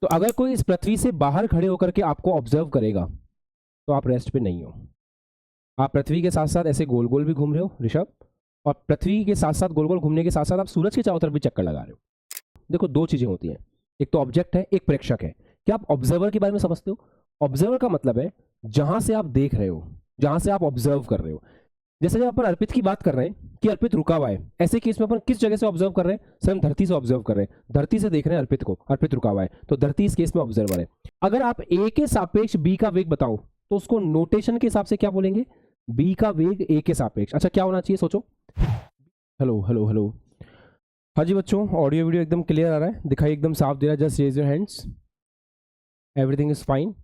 तो अगर कोई इस पृथ्वी से बाहर खड़े होकर के आपको ऑब्जर्व करेगा तो आप रेस्ट पे नहीं हो। आप पृथ्वी के साथ साथ ऐसे गोल गोल भी घूम रहे हो ऋषभ, और पृथ्वी के साथ साथ गोल गोल घूमने के साथ साथ आप सूरज के चारों तरफ भी चक्कर लगा रहे हो। देखो दो चीजें होती हैं, एक तो ऑब्जेक्ट है, एक प्रेक्षक है। क्या आप ऑब्जर्वर के बारे में समझते हो? ऑब्जर्वर का मतलब है जहां से आप देख रहे हो, जहां से आप ऑब्जर्व कर रहे हो। जैसे जब अपन अर्पित की बात कर रहे हैं कि अर्पित रुका हुआ है, ऐसे केस में अपन किस जगह से ऑब्जर्व कर रहे हैं? सर हम धरती से ऑब्जर्व कर रहे हैं, धरती से देख रहे हैं अर्पित को, अर्पित रुका हुआ है, तो धरती इस केस में ऑब्जर्वर है। अगर आप ए के सापेक्ष बी का वेग बताओ तो उसको नोटेशन के हिसाब से क्या बोलेंगे? बी का वेग ए के सापेक्ष। अच्छा क्या होना चाहिए सोचो। Hello hello hello. हाँ जी बच्चों, ऑडियो वीडियो एकदम क्लियर आ रहा है, दिखाई एकदम साफ दे रहा है, just raise your hands, everything is fine.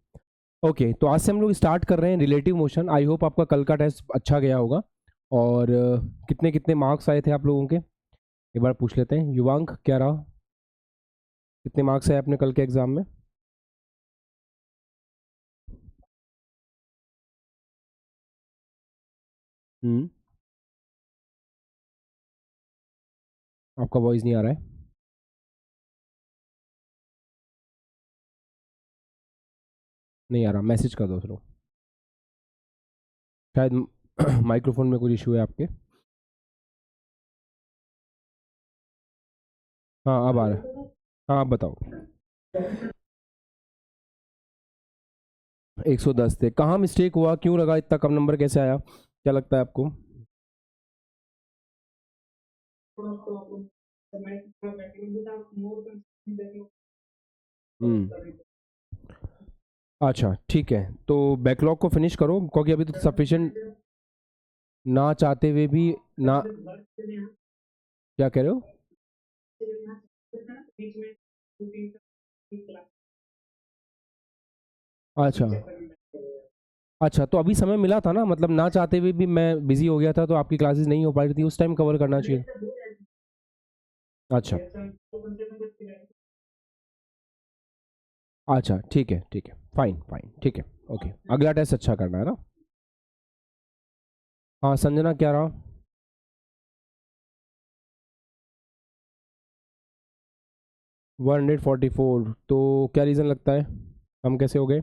Okay, तो आज से हम लोग स्टार्ट कर रहे हैं रिलेटिव मोशन। आई होप आपका कल का टेस्ट अच्छा गया होगा। और कितने कितने मार्क्स आए थे आप लोगों के, एक बार पूछ लेते हैं। युवांक क्या रहा, कितने मार्क्स आए अपने कल के एग्जाम में? हम्म, आपका वॉइस नहीं आ रहा है। नहीं आ रहा, मैसेज कर दो चलो। शायद माइक्रोफोन में कुछ इशू है आपके। हाँ अब आ रहा है। हाँ आप बताओ। 110 थे, कहाँ मिस्टेक हुआ, क्यों लगा इतना कम नंबर, कैसे आया, क्या लगता है आपको? हम्म, अच्छा ठीक है, तो बैकलॉग को फिनिश करो क्योंकि अभी तो सफिशिएंट। ना चाहते हुए भी ना, क्या कह रहे हो? अच्छा अच्छा, तो अभी समय मिला था ना, मतलब ना चाहते हुए भी मैं बिजी हो गया था तो आपकी क्लासेस नहीं हो पा रही थी, उस टाइम कवर करना चाहिए। अच्छा अच्छा, ठीक है ठीक है, फाइन फाइन, ठीक है। ओके, अगला टेस्ट अच्छा करना है ना। हाँ संजना क्या रहा? 144, तो क्या रीज़न लगता है, हम कैसे हो गए?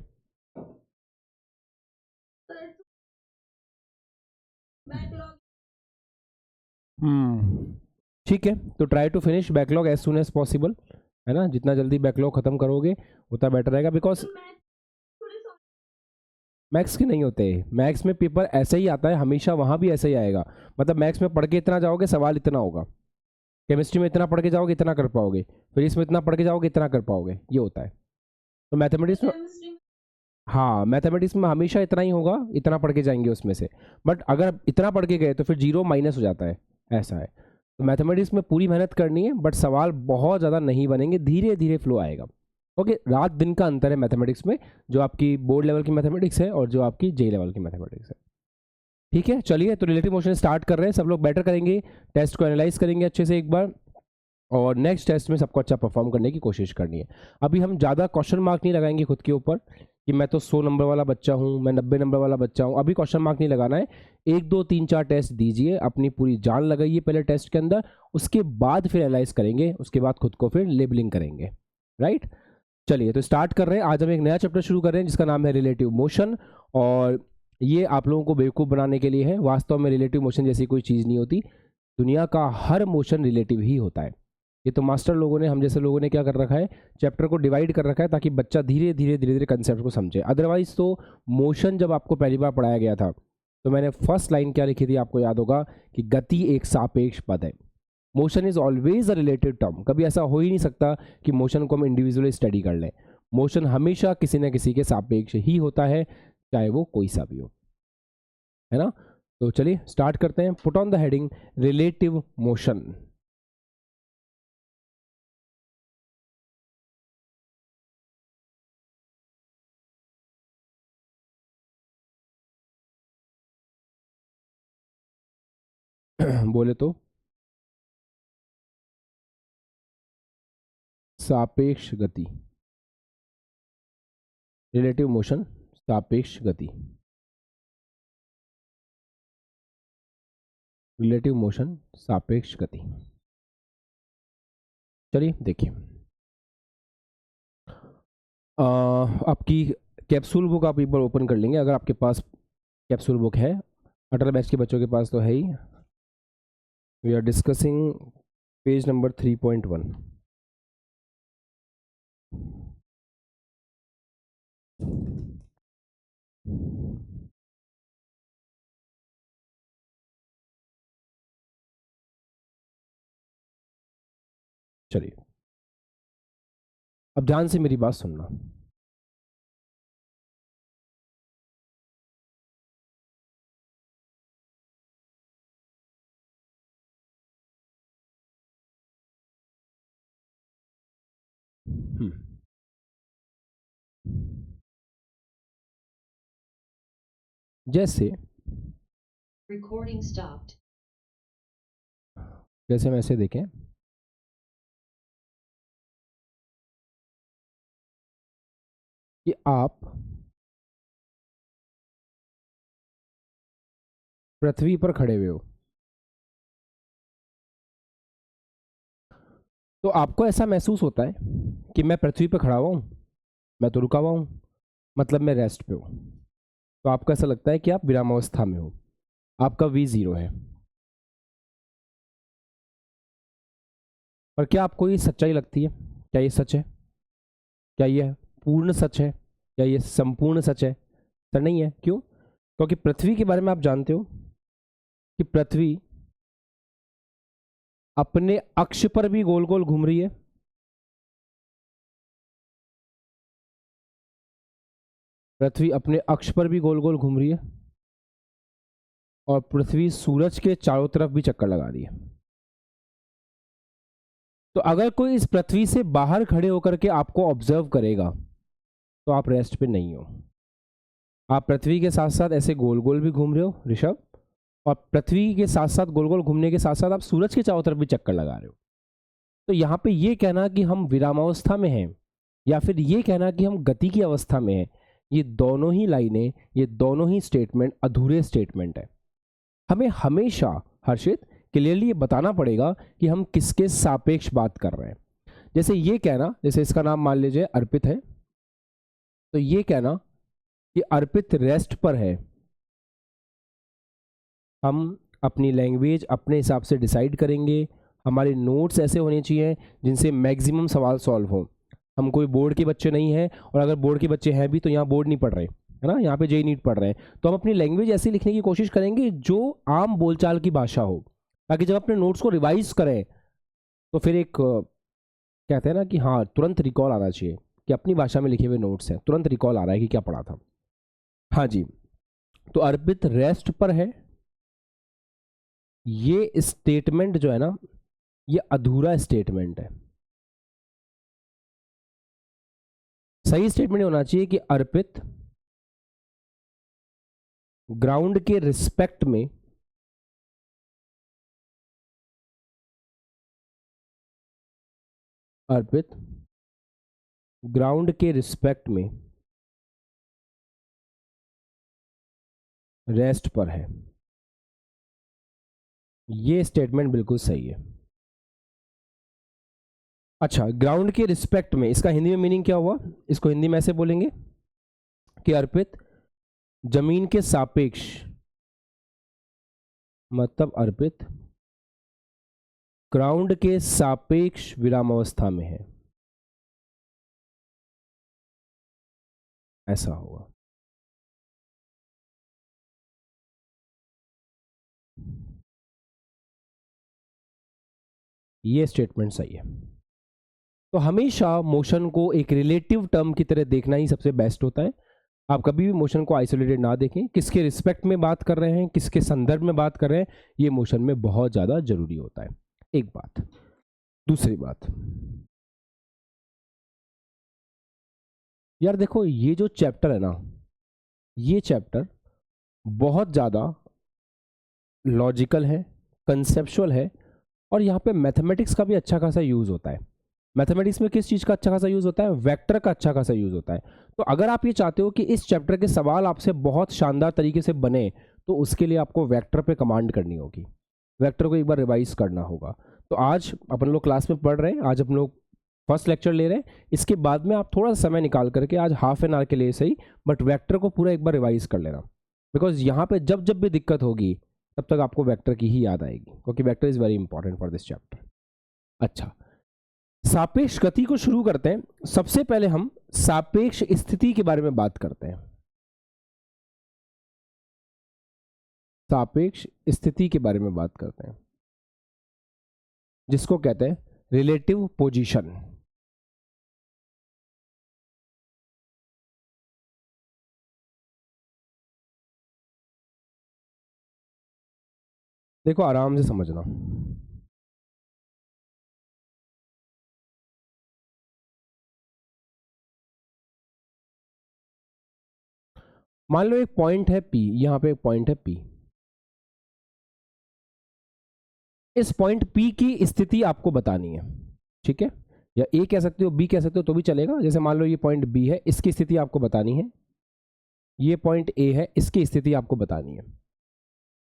हम्म, ठीक है, तो try to finish backlog as soon as possible, है ना, जितना जल्दी बैकलॉग खत्म करोगे उतना बेटर रहेगा, बिकॉज मैथ्स के नहीं होते। मैथ्स में पेपर ऐसे ही आता है हमेशा, वहाँ भी ऐसे ही आएगा। मतलब मैथ्स में पढ़ के इतना जाओगे सवाल इतना होगा, केमिस्ट्री में इतना पढ़ के जाओगे इतना कर पाओगे, फिर इसमें इतना पढ़ के जाओगे इतना कर पाओगे, ये होता है। तो मैथमेटिक्स में, हाँ मैथमेटिक्स में हमेशा इतना ही होगा, इतना पढ़ के जाएंगे उसमें से। बट अगर इतना पढ़ के गए तो फिर जीरो माइनस हो जाता है, ऐसा है। तो मैथमेटिक्स में पूरी मेहनत करनी है, बट सवाल बहुत ज़्यादा नहीं बनेंगे, धीरे धीरे फ्लो आएगा। ओके, रात दिन का अंतर है मैथमेटिक्स में, जो आपकी बोर्ड लेवल की मैथमेटिक्स है और जो आपकी जे लेवल की मैथमेटिक्स है। ठीक है, चलिए तो रिलेटिव मोशन स्टार्ट कर रहे हैं, सब लोग बेटर करेंगे, टेस्ट को एनालाइज करेंगे अच्छे से एक बार, और नेक्स्ट टेस्ट में सबको अच्छा परफॉर्म करने की कोशिश करनी है। अभी हम ज़्यादा क्वेश्चन मार्क नहीं लगाएंगे खुद के ऊपर कि मैं तो 100 नंबर वाला बच्चा हूँ, मैं 90 नंबर वाला बच्चा हूँ, अभी क्वेश्चन मार्क नहीं लगाना है। एक दो तीन चार टेस्ट दीजिए, अपनी पूरी जान लगाइए पहले टेस्ट के अंदर, उसके बाद फिर एनालाइज करेंगे, उसके बाद खुद को फिर लेबलिंग करेंगे। राइट, चलिए तो स्टार्ट कर रहे हैं। आज हम एक नया चैप्टर शुरू कर रहे हैं जिसका नाम है रिलेटिव मोशन, और ये आप लोगों को बेवकूफ़ बनाने के लिए है। वास्तव में रिलेटिव मोशन जैसी कोई चीज़ नहीं होती, दुनिया का हर मोशन रिलेटिव ही होता है। ये तो मास्टर लोगों ने, हम जैसे लोगों ने क्या कर रखा है, चैप्टर को डिवाइड कर रखा है ताकि बच्चा धीरे धीरे धीरे धीरे कंसेप्ट को समझे। अदरवाइज तो मोशन जब आपको पहली बार पढ़ाया गया था तो मैंने फर्स्ट लाइन क्या लिखी थी आपको याद होगा, कि गति एक सापेक्ष पद है। Motion is always a related term, कभी ऐसा हो ही नहीं सकता कि मोशन को हम इंडिविजुअली स्टडी कर लें। मोशन हमेशा किसी न किसी के सापेक्ष ही होता है, चाहे वो कोई सा भी हो, है ना। तो चलिए स्टार्ट करते हैं। Put on the heading relative motion. बोले तो सापेक्ष गति, रिलेटिव मोशन, सापेक्ष गति, रिलेटिव मोशन, सापेक्ष गति। चलिए देखिए, आपकी कैप्सूल बुक आप एक बार ओपन कर लेंगे, अगर आपके पास कैप्सूल बुक है। अटल बैच के बच्चों के पास तो है ही। We are discussing page number 3.1। चलिए, अब ध्यान से मेरी बात सुनना। जैसे Recording stopped. जैसे हम ऐसे देखें कि आप पृथ्वी पर खड़े हुए हो, तो आपको ऐसा महसूस होता है कि मैं पृथ्वी पर खड़ा हुआ हूं, मैं तो रुका हुआ हूं, मतलब मैं रेस्ट पे हूं। तो आपको ऐसा लगता है कि आप विरामावस्था में हो, आपका V0 है। पर क्या आपको ये सच्चाई लगती है? क्या ये सच है? क्या ये पूर्ण सच है? क्या ये संपूर्ण सच है? सर नहीं है। क्यों? क्योंकि पृथ्वी के बारे में आप जानते हो कि पृथ्वी अपने अक्ष पर भी गोल गोल घूम रही है। पृथ्वी अपने अक्ष पर भी गोल गोल घूम रही है, और पृथ्वी सूरज के चारों तरफ भी चक्कर लगा रही है। तो अगर कोई इस पृथ्वी से बाहर खड़े होकर के आपको ऑब्जर्व करेगा तो आप रेस्ट पे नहीं हो। आप पृथ्वी के साथ साथ ऐसे गोल गोल भी घूम रहे हो ऋषभ, और पृथ्वी के साथ साथ गोल गोल घूमने के साथ साथ आप सूरज के चारों तरफ भी चक्कर लगा रहे हो। तो यहाँ पे ये कहना कि हम विरामावस्था में हैं, या फिर ये कहना कि हम गति की अवस्था में हैं, ये दोनों ही लाइनें, ये दोनों ही स्टेटमेंट अधूरे स्टेटमेंट है। हमें हमेशा हर्षित क्लियरली ये बताना पड़ेगा कि हम किसके सापेक्ष बात कर रहे हैं। जैसे ये कहना, जैसे इसका नाम मान लीजिए अर्पित है, तो ये कहना कि अर्पित रेस्ट पर है, हम अपनी लैंग्वेज अपने हिसाब से डिसाइड करेंगे। हमारे नोट्स ऐसे होने चाहिए जिनसे मैक्सिमम सवाल सॉल्व हो। हम कोई बोर्ड के बच्चे नहीं हैं, और अगर बोर्ड के बच्चे हैं भी तो यहाँ बोर्ड नहीं पढ़ रहे, है ना, यहाँ पे जेई नीट पढ़ रहे हैं। तो हम अपनी लैंग्वेज ऐसे लिखने की कोशिश करेंगे जो आम बोलचाल की भाषा हो, ताकि जब अपने नोट्स को रिवाइज करें तो फिर एक कहते हैं ना कि हाँ, तुरंत रिकॉल आना चाहिए कि अपनी भाषा में लिखे हुए नोट्स हैं, तुरंत रिकॉल आ रहा है कि क्या पढ़ा था। हाँ जी, तो अर्पित रेस्ट पर है, ये स्टेटमेंट जो है ना, ये अधूरा स्टेटमेंट है। सही स्टेटमेंट होना चाहिए कि अर्पित ग्राउंड के रिस्पेक्ट में अर्पित ग्राउंड के रिस्पेक्ट में रेस्ट पर है। ये स्टेटमेंट बिल्कुल सही है। अच्छा, ग्राउंड के रिस्पेक्ट में, इसका हिंदी में मीनिंग क्या हुआ? इसको हिंदी में ऐसे बोलेंगे कि अर्पित जमीन के सापेक्ष, मतलब अर्पित ग्राउंड के सापेक्ष विरामावस्था में है, ऐसा होगा। ये स्टेटमेंट सही है। तो हमेशा मोशन को एक रिलेटिव टर्म की तरह देखना ही सबसे बेस्ट होता है। आप कभी भी मोशन को आइसोलेटेड ना देखें, किसके रिस्पेक्ट में बात कर रहे हैं, किसके संदर्भ में बात कर रहे हैं, ये मोशन में बहुत ज़्यादा जरूरी होता है। एक बात। दूसरी बात, यार देखो, ये जो चैप्टर है ना, ये चैप्टर बहुत ज़्यादा लॉजिकल है, कंसेप्चुअल है, और यहाँ पे मैथमेटिक्स का भी अच्छा खासा यूज़ होता है। मैथमेटिक्स में किस चीज़ का अच्छा खासा यूज़ होता है? वेक्टर का अच्छा खासा यूज़ होता है। तो अगर आप ये चाहते हो कि इस चैप्टर के सवाल आपसे बहुत शानदार तरीके से बने, तो उसके लिए आपको वेक्टर पे कमांड करनी होगी, वेक्टर को एक बार रिवाइज करना होगा। तो आज अपन लोग क्लास में पढ़ रहे हैं, आज हम लोग फर्स्ट लेक्चर ले रहे हैं, इसके बाद में आप थोड़ा सा समय निकाल करके आज हाफ एन आवर के लिए सही, बट वेक्टर को पूरा एक बार रिवाइज कर लेना, बिकॉज यहाँ पे जब जब भी दिक्कत होगी तब तक आपको वेक्टर की ही याद आएगी, क्योंकि vector is very important for this chapter. अच्छा, सापेक्ष गति को शुरू करते हैं। सबसे पहले हम सापेक्ष स्थिति के बारे में बात करते हैं। सापेक्ष स्थिति के बारे में बात करते हैं, जिसको कहते हैं रिलेटिव पोजीशन। देखो आराम से समझना, मान लो एक पॉइंट है P, यहां पे एक पॉइंट है P। इस पॉइंट P की स्थिति आपको बतानी है, ठीक है, या A कह सकते हो, B कह सकते हो तो भी चलेगा। जैसे मान लो ये पॉइंट B है, इसकी स्थिति आपको बतानी है, ये पॉइंट A है, इसकी स्थिति आपको बतानी है।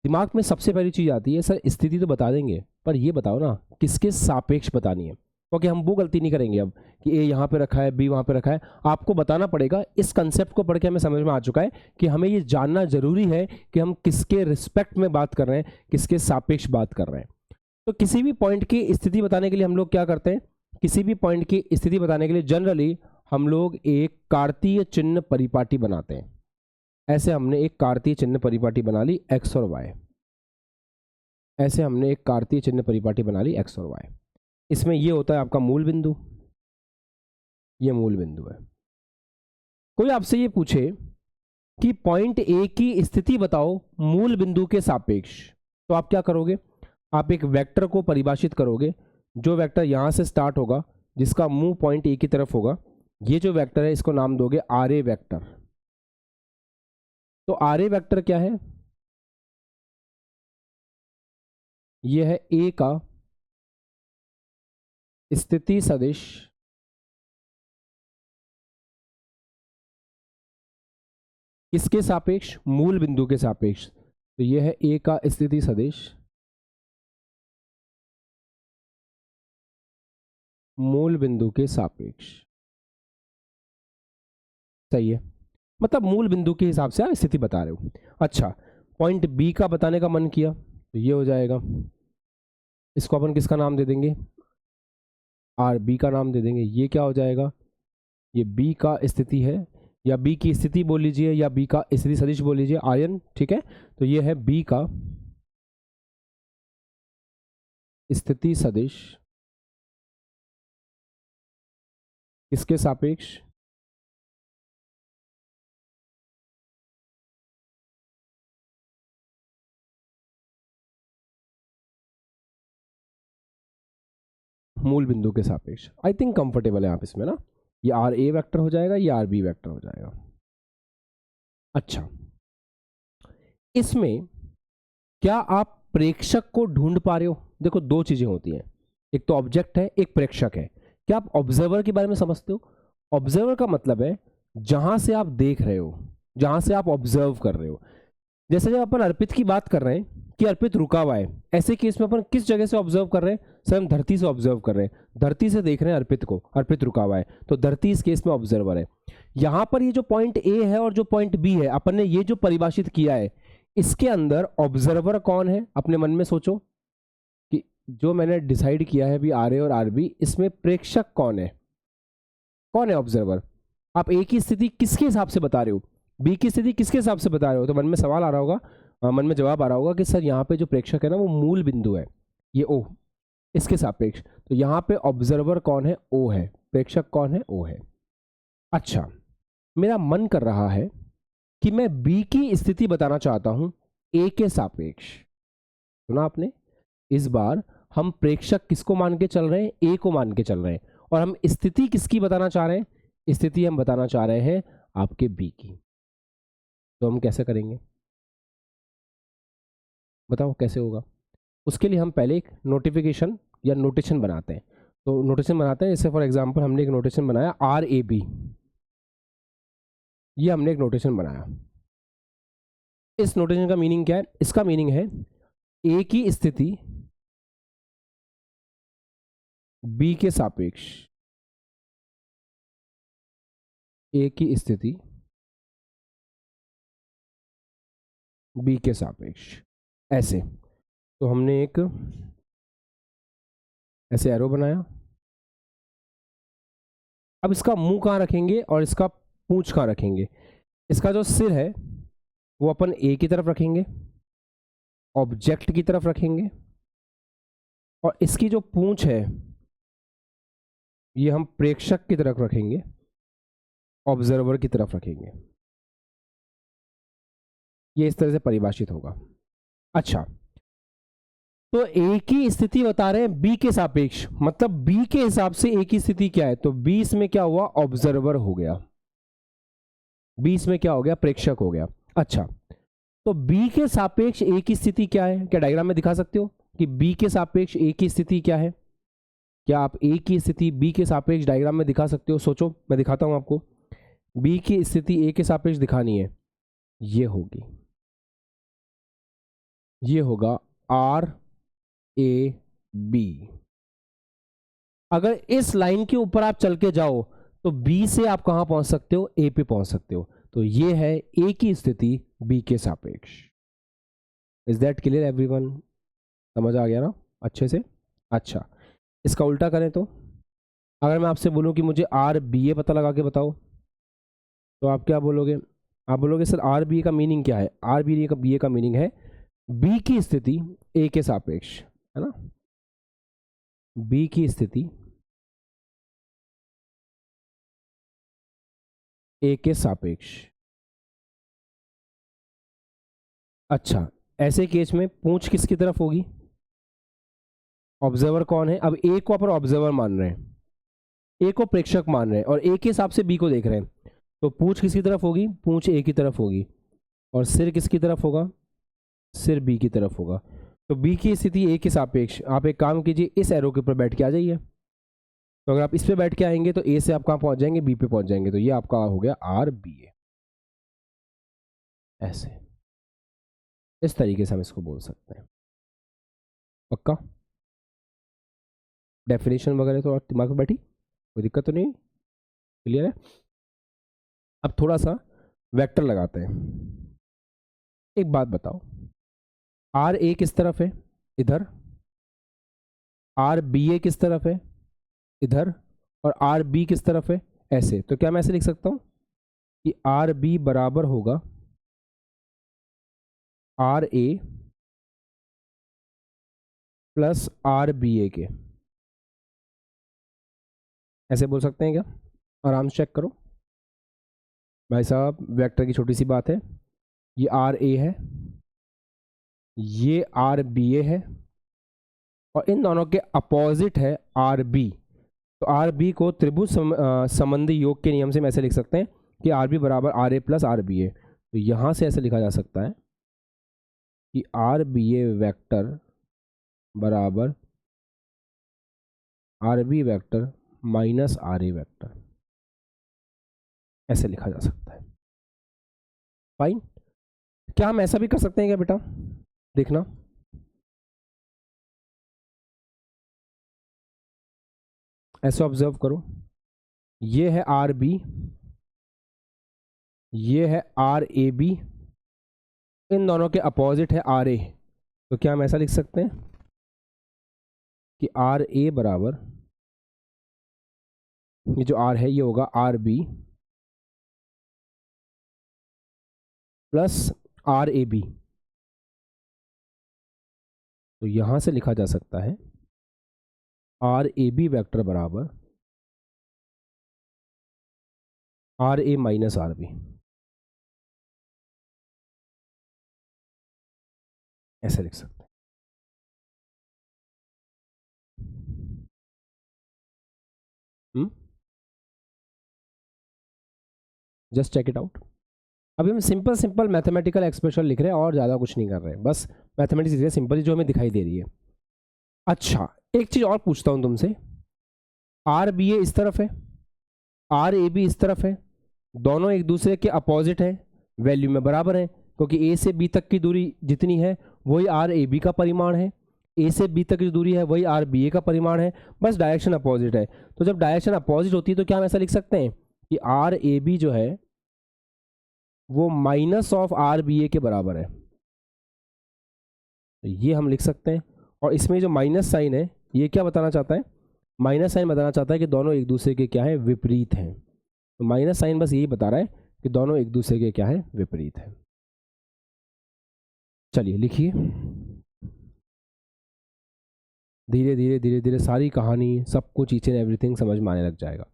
दिमाग में सबसे पहली चीज आती है, सर स्थिति तो बता देंगे पर ये बताओ ना किसके सापेक्ष बतानी है, क्योंकि हम वो गलती नहीं करेंगे अब कि A यहाँ पे रखा है, B वहाँ पे रखा है। आपको बताना पड़ेगा। इस कंसेप्ट को पढ़ के हमें समझ में आ चुका है कि हमें ये जानना जरूरी है कि हम किसके रिस्पेक्ट में बात कर रहे हैं, किसके सापेक्ष बात कर रहे हैं। तो किसी भी पॉइंट की स्थिति बताने के लिए हम लोग क्या करते हैं, किसी भी पॉइंट की स्थिति बताने के लिए जनरली हम लोग एक कार्तीय चिन्ह परिपाटी बनाते हैं। ऐसे हमने एक कार्तीय चिन्ह परिपाटी बना ली x और y। ऐसे हमने एक कार्तीय चिन्ह परिपाटी बना ली x और y। इसमें ये होता है आपका मूल बिंदु, ये मूल बिंदु है। कोई आपसे ये पूछे कि पॉइंट A की स्थिति बताओ मूल बिंदु के सापेक्ष, तो आप क्या करोगे, आप एक वेक्टर को परिभाषित करोगे। जो वेक्टर यहां से स्टार्ट होगा, जिसका मुंह पॉइंट A की तरफ होगा, ये जो वेक्टर है इसको नाम दोगे RA वेक्टर। तो RA वेक्टर क्या है, यह है A का स्थिति सदिश किसके सापेक्ष, मूल बिंदु के सापेक्ष। तो यह है A का स्थिति सदिश मूल बिंदु के सापेक्ष। सही है, मतलब मूल बिंदु के हिसाब से आप स्थिति बता रहे हो। अच्छा, पॉइंट B का बताने का मन किया तो ये हो जाएगा, इसको अपन किसका नाम दे देंगे, RB का नाम दे देंगे। ये क्या हो जाएगा, ये B का स्थिति है, या B की स्थिति बोल लीजिए, या B का स्थिति सदिश बोल लीजिए, आयन, ठीक है। तो ये है B का स्थिति सदिश किसके सापेक्ष, मूल बिंदु के सापेक्ष। आई थिंक कंफर्टेबल है आप इसमें ना, ये RA वेक्टर हो जाएगा, ये RB वेक्टर हो जाएगा। अच्छा, इसमें क्या आप प्रेक्षक को ढूंढ पा रहे हो। देखो दो चीजें होती हैं, एक तो ऑब्जेक्ट है, एक प्रेक्षक है। क्या आप ऑब्जर्वर के बारे में समझते हो। ऑब्जर्वर का मतलब है जहां से आप देख रहे हो, जहां से आप ऑब्जर्व कर रहे हो। जैसे जब अपन अर्पित की बात कर रहे हैं कि अर्पित रुका हुआ है, ऐसे केस में अपन किस जगह से ऑब्जर्व कर रहे हैं, सर हम धरती से ऑब्जर्व कर रहे हैं, धरती से देख रहे हैं अर्पित को, अर्पित रुका हुआ है, तो धरती इस केस में ऑब्जर्वर है। यहां पर ये जो पॉइंट A है और जो पॉइंट B है, अपन ने ये जो परिभाषित किया है, इसके अंदर ऑब्जर्वर कौन है, अपने मन में सोचो कि जो मैंने डिसाइड किया है अभी RA और RB, इसमें प्रेक्षक कौन है, कौन है ऑब्जर्वर। आप A की स्थिति किसके हिसाब से बता रहे हो, B की स्थिति किसके हिसाब से बता रहे हो, तो मन में सवाल आ रहा होगा, मन में जवाब आ रहा होगा कि सर यहाँ पे जो प्रेक्षक है ना वो मूल बिंदु है, ये O, इसके सापेक्ष। तो यहाँ पे ऑब्जर्वर कौन है, O है, प्रेक्षक कौन है, O है। अच्छा, मेरा मन कर रहा है कि मैं B की स्थिति बताना चाहता हूं A के सापेक्ष। सुना आपने, इस बार हम प्रेक्षक किसको मान के चल रहे हैं, A को मान के चल रहे हैं, और हम स्थिति किसकी बताना चाह रहे हैं, स्थिति हम बताना चाह रहे हैं आपके B की। तो हम कैसे करेंगे, बताओ कैसे होगा। उसके लिए हम पहले एक नोटिफिकेशन या नोटेशन बनाते हैं। तो नोटेशन बनाते हैं, जैसे फॉर एग्जांपल हमने एक नोटेशन बनाया RAB, ये हमने एक नोटेशन बनाया। इस नोटेशन का मीनिंग क्या है, इसका मीनिंग है A की स्थिति B के सापेक्ष, ए की स्थिति बी के सापेक्ष, ऐसे। तो हमने एक ऐसे एरो बनाया। अब इसका मुंह कहाँ रखेंगे और इसका पूंछ कहाँ रखेंगे? इसका जो सिर है वो अपन ए की तरफ रखेंगे, ऑब्जेक्ट की तरफ रखेंगे, और इसकी जो पूंछ है ये हम प्रेक्षक की तरफ रखेंगे, ऑब्जर्वर की तरफ रखेंगे। ये इस तरह से परिभाषित होगा। अच्छा, तो ए की स्थिति बता रहे हैं बी के सापेक्ष, मतलब बी के हिसाब से ए की स्थिति क्या है? तो बी इसमें क्या हुआ? ऑब्जर्वर हो गया। बी इसमें क्या हो गया? प्रेक्षक हो गया। अच्छा, तो बी के सापेक्ष ए की स्थिति क्या है? क्या डायग्राम में दिखा सकते हो कि बी के सापेक्ष ए की स्थिति क्या है? क्या आप ए की स्थिति बी के सापेक्ष डायग्राम में दिखा सकते हो? सोचो, मैं दिखाता हूं आपको। बी की स्थिति ए के सापेक्ष दिखानी है, ये होगी, ये होगा आर ए बी। अगर इस लाइन के ऊपर आप चल के जाओ तो बी से आप कहां पहुंच सकते हो? ए पे पहुंच सकते हो। तो ये है ए की स्थिति बी के सापेक्ष। Is that clear everyone? समझ आ गया ना अच्छे से? अच्छा, इसका उल्टा करें तो अगर मैं आपसे बोलूं कि मुझे आर बी ए पता लगा के बताओ, तो आप क्या बोलोगे? आप बोलोगे सर आर बी ए का मीनिंग क्या है? आर बी ए का मीनिंग है बी की स्थिति ए के सापेक्ष, है ना? बी की स्थिति ए के सापेक्ष। अच्छा, ऐसे केस में पूंछ किसकी तरफ होगी? ऑब्जर्वर कौन है? अब ए को अपन ऑब्जर्वर मान रहे हैं, ए को प्रेक्षक मान रहे हैं, और ए के हिसाब से बी को देख रहे हैं। तो पूंछ किसकी तरफ होगी? पूंछ ए की तरफ होगी। और सिर किसकी तरफ होगा? सिर बी की तरफ होगा। तो बी की स्थिति ए के सापेक्ष। आप एक काम कीजिए, इस एरो के ऊपर बैठ के आ जाइए। तो अगर आप इस पे बैठ के आएंगे तो ए से आप कहाँ पहुंच जाएंगे? बी पे पहुंच जाएंगे। तो ये आपका हो गया आर बी ए। ऐसे, इस तरीके से हम इसको बोल सकते हैं। पक्का? डेफिनेशन वगैरह तो दिमाग में बैठी? कोई दिक्कत तो नहीं? क्लियर है? अब थोड़ा सा वेक्टर लगाते हैं। एक बात बताओ, आर ए किस तरफ है? इधर। आर बी ए किस तरफ है? इधर। और आर बी किस तरफ है? ऐसे। तो क्या मैं ऐसे लिख सकता हूं कि आर बी बराबर होगा r a plus r b a के। ऐसे बोल सकते हैं क्या? आराम से चेक करो भाई साहब। वेक्टर की छोटी सी बात है, ये आर ए है, ये आर बी ए है, और इन दोनों के अपोजिट है आर बी। तो आर बी को त्रिभुज संबंधी योग के नियम से हम ऐसे लिख सकते हैं कि आर बी बराबर are a plus r b a. तो यहाँ से ऐसे लिखा जा सकता है कि आर बी ए वैक्टर बराबर r b vector minus r a vector. ऐसे लिखा जा सकता है। फाइन। क्या हम ऐसा भी कर सकते हैं क्या बेटा? देखना, ऐसे ऑब्जर्व करो, ये है आर बी, ये है आर ए बी, इन दोनों के अपोजिट है आर ए। तो क्या हम ऐसा लिख सकते हैं कि आर ए बराबर, ये जो आर है ये होगा R B plus R A B. तो यहां से लिखा जा सकता है आर ए बी वैक्टर बराबर are A minus R B. ऐसे लिख सकते हैं। Just check it out. अभी हम सिंपल मैथमेटिकल एक्सप्रेशन लिख रहे हैं और ज़्यादा कुछ नहीं कर रहे हैं, बस मैथमेटिक्स लिख रहे हैं सिंपल, जो हमें दिखाई दे रही है। अच्छा, एक चीज़ और पूछता हूं तुमसे, आर बी ए इस तरफ है, आर ए बी इस तरफ है, दोनों एक दूसरे के अपोजिट हैं, वैल्यू में बराबर हैं, क्योंकि ए से बी तक की दूरी जितनी है वही आर ए बी का परिमाण है, ए से बी तक की दूरी है वही आर बी ए का परिमाण है, बस डायरेक्शन अपोजिट है। तो जब डायरेक्शन अपोजिट होती है तो क्या हम ऐसा लिख सकते हैं कि आर ए बी जो है वो minus of are b a के बराबर है। तो ये हम लिख सकते हैं। और इसमें जो माइनस साइन है ये क्या बताना चाहता है? माइनस साइन बताना चाहता है कि दोनों एक दूसरे के क्या है, विपरीत हैं। तो माइनस साइन बस यही बता रहा है कि दोनों एक दूसरे के क्या है, विपरीत है। चलिए लिखिए। धीरे धीरे धीरे धीरे सारी कहानी, सब कुछ, ईच एंड एवरीथिंग समझ में आने लग जाएगा।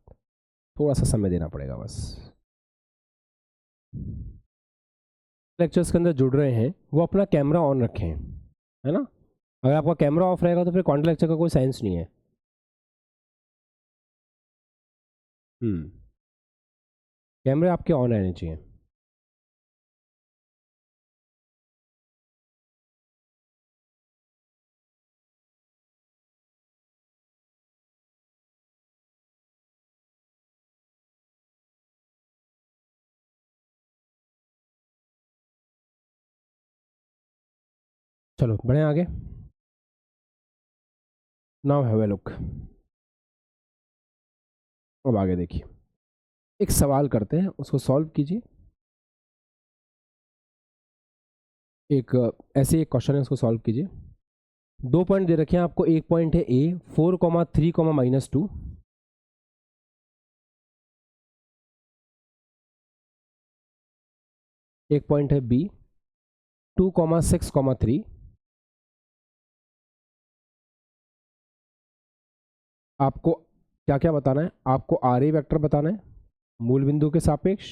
थोड़ा सा समय देना पड़ेगा बस। लेक्चर्स के अंदर जुड़ रहे हैं वो अपना कैमरा ऑन रखें, है ना। अगर आपका कैमरा ऑफ रहेगा तो फिर कॉन्टेंट लेक्चर का कोई सेंस नहीं है। कैमरे आपके ऑन रहने चाहिए। चलो बढ़े आगे। Now have a look. अब आगे देखिए, एक सवाल करते हैं, उसको सॉल्व कीजिए। एक ऐसे एक क्वेश्चन है, उसको सॉल्व कीजिए। 2 पॉइंट दे रखे हैं आपको। एक पॉइंट है ए 4,3,-2। एक पॉइंट है बी 2,6,3। आपको क्या क्या बताना है? आपको आर ए वेक्टर बताना है मूल बिंदु के सापेक्ष,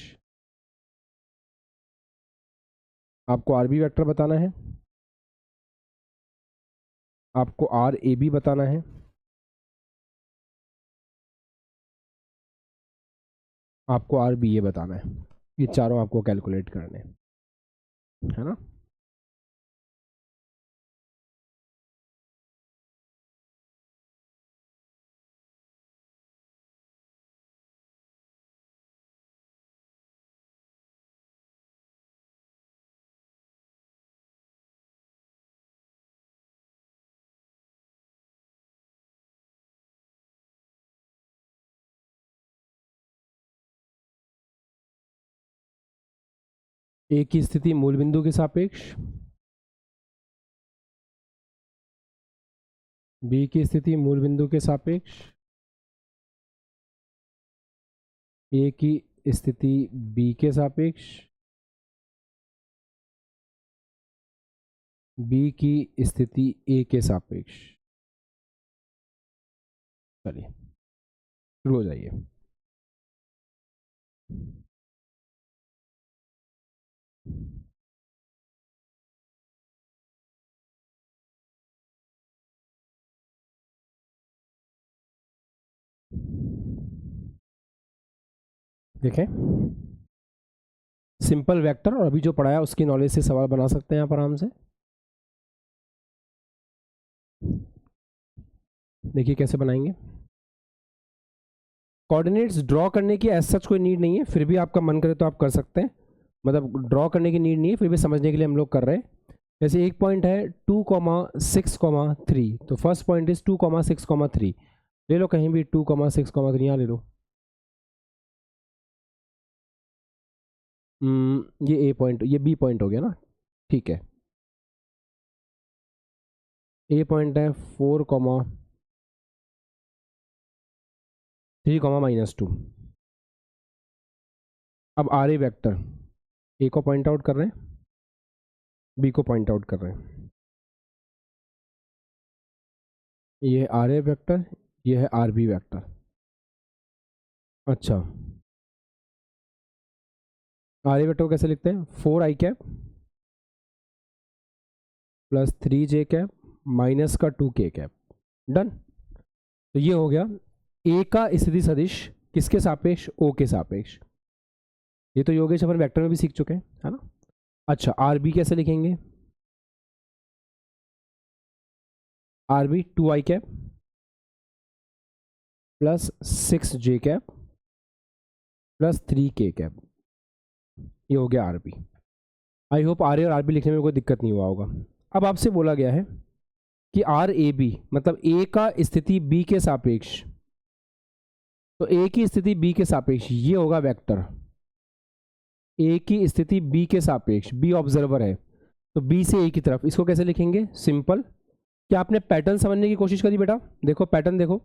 आपको आर बी वेक्टर बताना है, आपको आर ए बी बताना है, आपको आर बी ए बताना है। ये चारों आपको कैलकुलेट करने हैं, है ना। ए की स्थिति मूल बिंदु के सापेक्ष, बी की स्थिति मूल बिंदु के सापेक्ष, ए की स्थिति बी के सापेक्ष, बी की स्थिति ए के सापेक्ष। चलिए शुरू हो जाइए। देखें, सिंपल वेक्टर और अभी जो पढ़ाया उसकी नॉलेज से सवाल बना सकते हैं आप आराम से। देखिए कैसे बनाएंगे। कोऑर्डिनेट्स ड्रॉ करने की एज सच कोई नीड नहीं है, फिर भी आपका मन करे तो आप कर सकते हैं। मतलब ड्रॉ करने की नीड नहीं है, फिर भी समझने के लिए हम लोग कर रहे हैं। जैसे एक पॉइंट है 2,6,3, तो फर्स्ट पॉइंट इज 2,6,3। ले लो कहीं भी 2,6,3 यहाँ ले लो। ये ए पॉइंट, ये बी पॉइंट हो गया ना, ठीक है। ए पॉइंट है 4,3,-2। अब आर ए वेक्टर ए को पॉइंट आउट कर रहे हैं, बी को पॉइंट आउट कर रहे हैं। ये है आर ए वेक्टर, ये है आर बी वेक्टर। अच्छा, आर ए वेक्टर को कैसे लिखते हैं? 4i cap plus 3j cap minus का 2k कैप। डन। तो ये हो गया ए का स्थिति सदिश किसके सापेक्ष? ओ के सापेक्ष। ये तो योगेश अपन वेक्टर में भी सीख चुके हैं, है ना। अच्छा, आर बी कैसे लिखेंगे? R b 2i cap plus 6j cap plus 3k cap. ये हो गया r b. I hope r a और आर बी लिखने में कोई दिक्कत नहीं हुआ होगा। अब आपसे बोला गया है कि आर ए बी मतलब ए का स्थिति बी के सापेक्ष तो ए की स्थिति बी के सापेक्ष, ये होगा वेक्टर। ए की स्थिति बी के सापेक्ष, बी ऑब्जर्वर है, तो बी से ए की तरफ, इसको कैसे लिखेंगे? सिंपल। क्या आपने पैटर्न समझने की कोशिश करी बेटा? देखो पैटर्न देखो,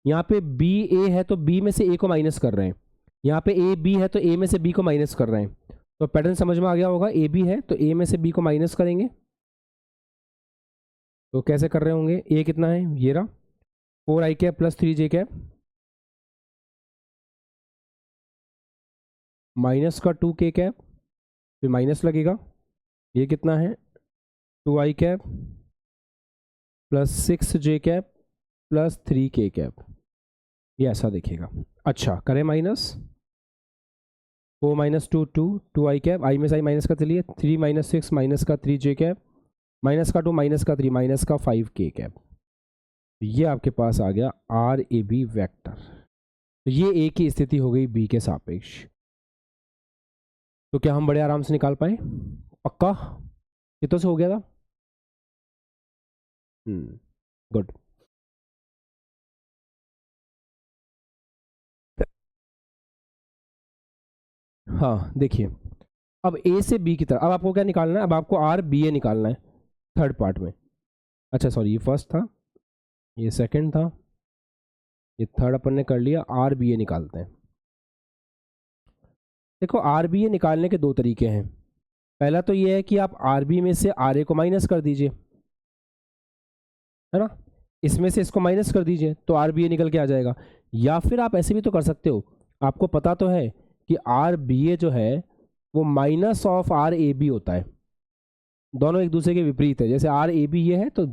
यहाँ पे बी ए है तो बी में से ए को माइनस कर रहे हैं, यहाँ पे ए बी है तो ए में से बी को माइनस कर रहे हैं। तो पैटर्न समझ में आ गया होगा, ए बी है तो ए में से बी को माइनस करेंगे। तो कैसे कर रहे होंगे? ए कितना है? ये रहा 4i cap plus 3j cap minus का 2k कैप, फिर माइनस लगेगा। ये कितना है? 2i cap plus 6j cap plus 3k cap, ये ऐसा दिखेगा। अच्छा करें माइनस, 4 माइनस 2 2, 2i कैप, आई में से आई माइनस का चलिए, 3 माइनस 6 माइनस का 3j कैप, माइनस का 2 माइनस का 3 माइनस का 5k कैप। ये आपके पास आ गया आर ए बी वैक्टर। तो ये ए की स्थिति हो गई बी के सापेक्ष। तो क्या हम बड़े आराम से निकाल पाए? पक्का? ये तो से हो गया था। गुड। हाँ देखिए, अब ए से बी की तरफ, अब आपको क्या निकालना है? अब आपको आर बी ए निकालना है थर्ड पार्ट में। अच्छा सॉरी, ये फर्स्ट था, ये सेकंड था, ये थर्ड अपन ने कर लिया। आर बी ए निकालते हैं। देखो आर बी ए निकालने के दो तरीके हैं। पहला तो ये है कि आप आर बी में से आर ए को माइनस कर दीजिए, है ना, इसमें से इसको माइनस कर दीजिए तो आर बी ए निकल के आ जाएगा। या फिर आप ऐसे भी तो कर सकते हो, आपको पता तो है कि आर बी ए जो है वो minus of R A B होता है, दोनों एक दूसरे के विपरीत है। जैसे आर ए बी ये है तो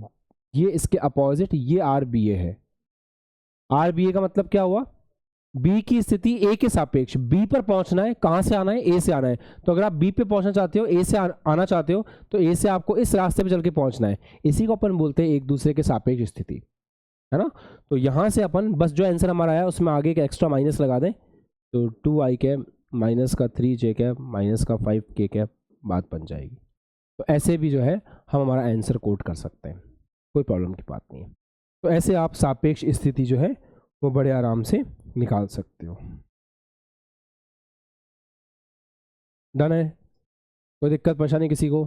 ये इसके अपोजिट ये आर बी ए है। आर बी ए का मतलब क्या हुआ? बी की स्थिति ए के सापेक्ष, बी पर पहुंचना है, कहां से आना है? ए से आना है। तो अगर आप बी पे पहुंचना चाहते हो, ए से आना चाहते हो, तो ए से आपको इस रास्ते पे चल के पहुंचना है। इसी को अपन बोलते हैं एक दूसरे के सापेक्ष स्थिति, है ना। तो यहां से अपन बस जो आंसर हमारा आया उसमें आगे का एक्स्ट्रा माइनस लगा दें, तो 2i कैप माइनस का 3j कैप माइनस का 5k कैप, बात बन जाएगी। तो ऐसे भी जो है हम हमारा आंसर कोड कर सकते हैं, कोई प्रॉब्लम की बात नहीं है। तो ऐसे आप सापेक्ष स्थिति जो है वो बड़े आराम से निकाल सकते हो। डन है? कोई दिक्कत परेशानी किसी को?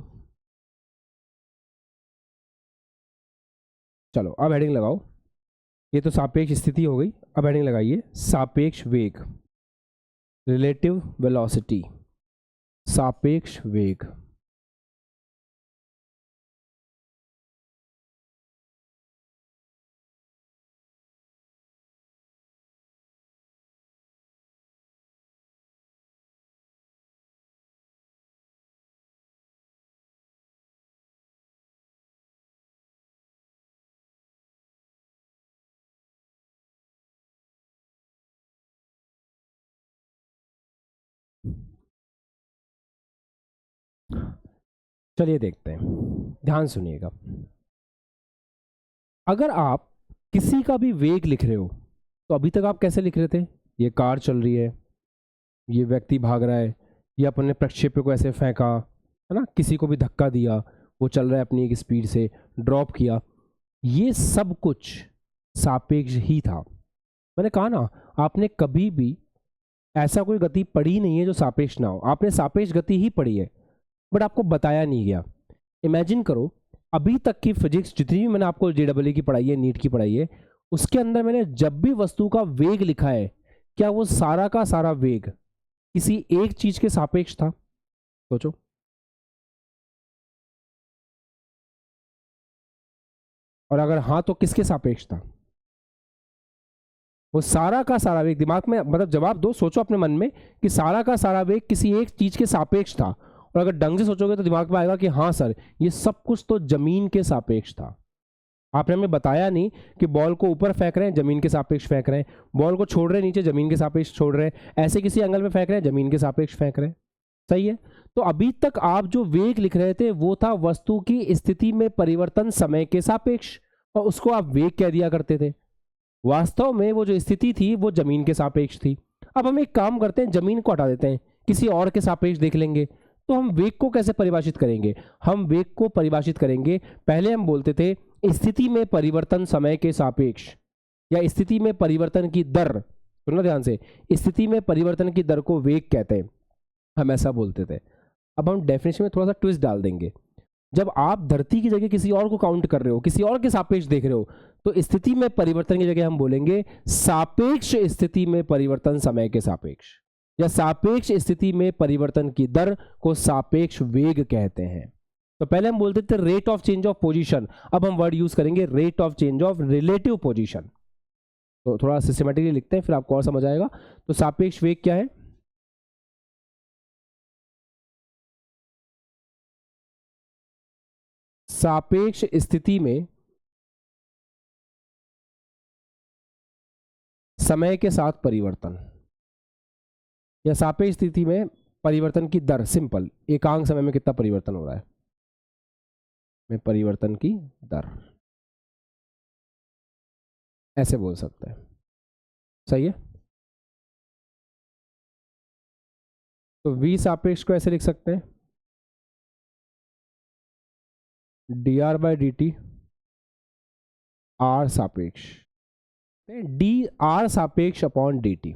चलो अब हेडिंग लगाओ। ये तो सापेक्ष स्थिति हो गई, अब हेडिंग लगाइए सापेक्ष वेग, रिलेटिव वेलोसिटी, सापेक्ष वेग। चलिए देखते हैं, ध्यान सुनिएगा। अगर आप किसी का भी वेग लिख रहे हो तो अभी तक आप कैसे लिख रहे थे? ये कार चल रही है, ये व्यक्ति भाग रहा है, ये अपन ने प्रक्षेप्य को ऐसे फेंका, है ना, किसी को भी धक्का दिया, वो चल रहा है अपनी एक स्पीड से, ड्रॉप किया, ये सब कुछ सापेक्ष ही था। मैंने कहा ना, आपने कभी भी ऐसा कोई गति पढ़ी नहीं है जो सापेक्ष ना हो। आपने सापेक्ष गति ही पढ़ी है बट आपको बताया नहीं गया। इमेजिन करो, अभी तक की फिजिक्स जितनी भी मैंने आपको जेडब्ल्यू की पढ़ाई है, नीट की पढ़ाई है, उसके अंदर मैंने जब भी वस्तु का वेग लिखा है, क्या वो सारा का सारा वेग किसी एक चीज के सापेक्ष था? सोचो। और अगर हाँ तो किसके सापेक्ष था? वो सारा का सारा वेग, दिमाग में मतलब जवाब दो, सोचो अपने मन में कि सारा का सारा वेग किसी एक चीज के सापेक्ष था। और अगर ढंग से सोचोगे तो दिमाग में आएगा कि हाँ सर, ये सब कुछ तो जमीन के सापेक्ष था। आपने हमें बताया नहीं कि बॉल को ऊपर फेंक रहे हैं, जमीन के सापेक्ष फेंक रहे हैं, बॉल को छोड़ रहे हैं नीचे, जमीन के सापेक्ष छोड़ रहे हैं, ऐसे किसी एंगल में फेंक रहे हैं, जमीन के सापेक्ष फेंक रहे हैं। सही है। तो अभी तक आप जो वेग लिख रहे थे वो था वस्तु की स्थिति में परिवर्तन समय के सापेक्ष, और उसको आप वेग कह दिया करते थे। वास्तव में वो जो स्थिति थी वो जमीन के सापेक्ष थी। अब हम एक काम करते हैं, जमीन को हटा देते हैं, किसी और के सापेक्ष देख लेंगे। तो हम वेग को कैसे परिभाषित करेंगे? हम वेग को परिभाषित करेंगे, पहले हम बोलते थे स्थिति में परिवर्तन समय के सापेक्ष, या स्थिति में परिवर्तन की दर सुनना ध्यान से, स्थिति में परिवर्तन की दर को वेग कहते हैं, हम ऐसा बोलते थे। अब हम डेफिनेशन में थोड़ा सा ट्विस्ट डाल देंगे। जब आप धरती की जगह किसी और को काउंट कर रहे हो, किसी और के सापेक्ष देख रहे हो, तो स्थिति में परिवर्तन की जगह हम बोलेंगे सापेक्ष स्थिति में परिवर्तन समय के सापेक्ष, या सापेक्ष स्थिति में परिवर्तन की दर को सापेक्ष वेग कहते हैं। तो पहले हम बोलते थे rate of change of position, अब हम वर्ड यूज करेंगे rate of change of relative position. तो थोड़ा सिस्टमेटिकली लिखते हैं, फिर आपको और समझ आएगा। तो सापेक्ष वेग क्या है? सापेक्ष स्थिति में समय के साथ परिवर्तन, या सापेक्ष स्थिति में परिवर्तन की दर, सिंपल, एकांक समय में कितना परिवर्तन हो रहा है, में परिवर्तन की दर, ऐसे बोल सकते हैं। सही है? तो v सापेक्ष को ऐसे लिख सकते हैं, dr by D T R सापेक्ष, डी आर सापेक्ष अपॉन डी टी।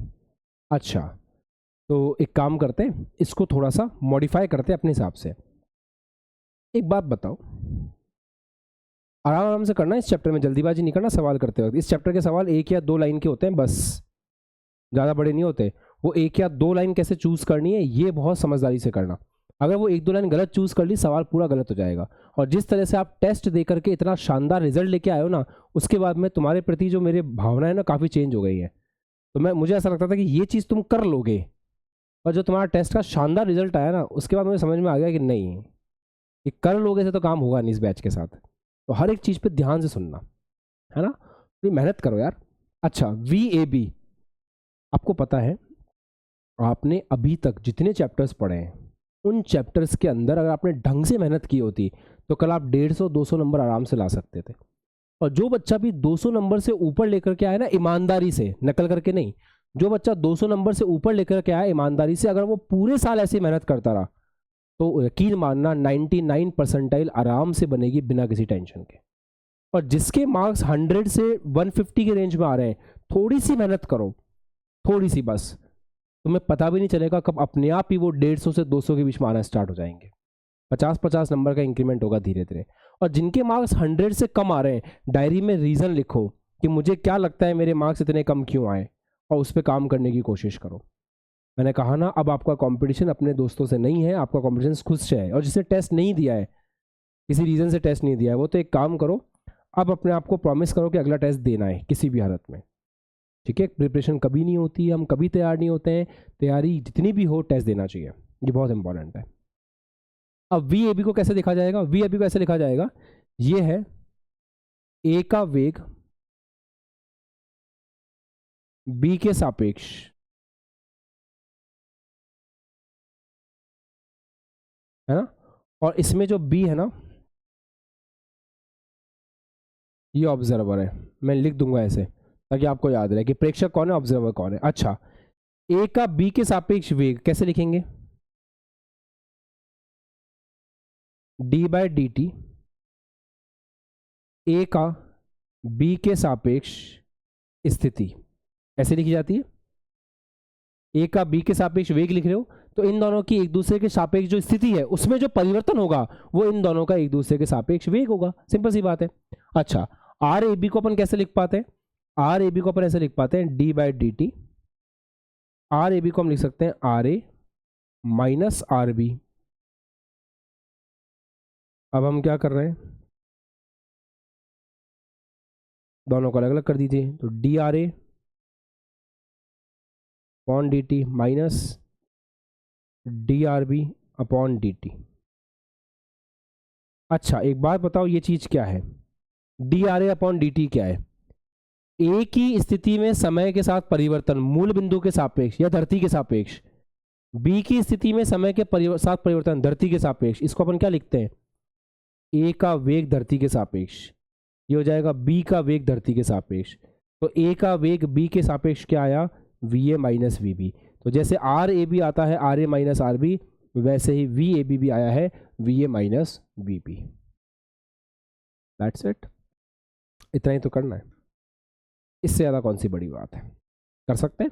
अच्छा, तो एक काम करते हैं, इसको थोड़ा सा मॉडिफाई करते हैं अपने हिसाब से। एक बात बताओ, आराम आराम से करना इस चैप्टर में, जल्दीबाजी नहीं करना सवाल करते वक्त। इस चैप्टर के सवाल 1 या 2 लाइन के होते हैं बस, ज़्यादा बड़े नहीं होते। वो 1 या 2 लाइन कैसे चूज करनी है, ये बहुत समझदारी से करना। अगर वो 1-2 लाइन गलत चूज कर ली, सवाल पूरा गलत हो जाएगा। और जिस तरह से आप टेस्ट दे करके इतना शानदार रिजल्ट लेके आए हो ना, उसके बाद में तुम्हारे प्रति जो मेरे भावना है ना, काफ़ी चेंज हो गई है। तो मुझे ऐसा लगता था कि ये चीज़ तुम कर लोगे, और जो तुम्हारा टेस्ट का शानदार रिजल्ट आया ना, उसके बाद मुझे समझ में आ गया कि नहीं, ये कर लोगे से तो काम होगा नहीं इस बैच के साथ। तो हर एक चीज़ पे ध्यान से सुनना है ना, तो मेहनत करो यार। अच्छा, VAB, आपको पता है, आपने अभी तक जितने चैप्टर्स पढ़े हैं, उन चैप्टर्स के अंदर अगर आपने ढंग से मेहनत की होती तो कल आप 150-200 नंबर आराम से ला सकते थे। और जो बच्चा भी 200 नंबर से ऊपर लेकर के आया ना, ईमानदारी से, नकल करके नहीं, जो बच्चा 200 नंबर से ऊपर लेकर के आया ईमानदारी से, अगर वो पूरे साल ऐसी मेहनत करता रहा, तो यकीन मानना 99 परसेंटाइल आराम से बनेगी बिना किसी टेंशन के। और जिसके मार्क्स 100 से 150 के रेंज में आ रहे हैं, थोड़ी सी मेहनत करो, थोड़ी सी बस, तुम्हें पता भी नहीं चलेगा कब अपने आप ही वो 150 से 200 के बीच में आना स्टार्ट हो जाएंगे। 50-50 नंबर का इंक्रीमेंट होगा धीरे धीरे। और जिनके मार्क्स 100 से कम आ रहे हैं, डायरी में रीज़न लिखो कि मुझे क्या लगता है मेरे मार्क्स इतने कम क्यों आए, और उस पर काम करने की कोशिश करो। मैंने कहा ना, अब आपका कंपटीशन अपने दोस्तों से नहीं है, आपका कंपटीशन खुद से है। और जिसने टेस्ट नहीं दिया है, किसी रीज़न से टेस्ट नहीं दिया है, वो तो एक काम करो, अब अपने आप को प्रॉमिस करो कि अगला टेस्ट देना है किसी भी हालत में। ठीक है? प्रिपरेशन कभी नहीं होती, हम कभी तैयार नहीं होते हैं, तैयारी जितनी भी हो टेस्ट देना चाहिए, ये बहुत इंपॉर्टेंट है। अब VAB को कैसे लिखा जाएगा? VAB को ऐसे लिखा जाएगा, ये है A का वेग B के सापेक्ष, है ना, और इसमें जो B है ना, ये ऑब्जर्वर है। मैं लिख दूंगा ऐसे ताकि आपको याद रहे कि प्रेक्षक कौन है, ऑब्जर्वर कौन है। अच्छा, A का B के सापेक्ष वेग कैसे लिखेंगे? D by D T, A का B के सापेक्ष स्थिति, ऐसे लिखी जाती है। A का B के सापेक्ष वेग लिख रहे हो, तो इन दोनों की एक दूसरे के सापेक्ष जो स्थिति है, उसमें जो परिवर्तन होगा वो इन दोनों का एक दूसरे के सापेक्ष वेग होगा। सिंपल सी बात है। अच्छा, RAB को अपन कैसे लिख पाते हैं? RAB को अपन ऐसे लिख पाते हैं, D by D T. RAB को हम लिख सकते हैं RA माइनस RB। अब हम क्या कर रहे हैं, दोनों को अलग अलग कर दीजिए। तो DRA upon D T minus DRB upon D T. अच्छा, एक बात बताओ, ये चीज क्या है? DRA अपॉन डी टी क्या है? A की स्थिति में समय के साथ परिवर्तन मूल बिंदु के सापेक्ष या धरती के सापेक्ष, B की स्थिति में समय के साथ परिवर्तन धरती के सापेक्ष, इसको अपन क्या लिखते हैं? A का वेग धरती के सापेक्ष, ये हो जाएगा B का वेग धरती के सापेक्ष। तो A का वेग B के सापेक्ष क्या आया? VA minus VB। तो जैसे RAB आता है RA माइनस RB, वैसे ही VAB भी आया है VA minus VB। That's it, इतना ही तो करना है, इससे ज़्यादा कौन सी बड़ी बात है, कर सकते हैं।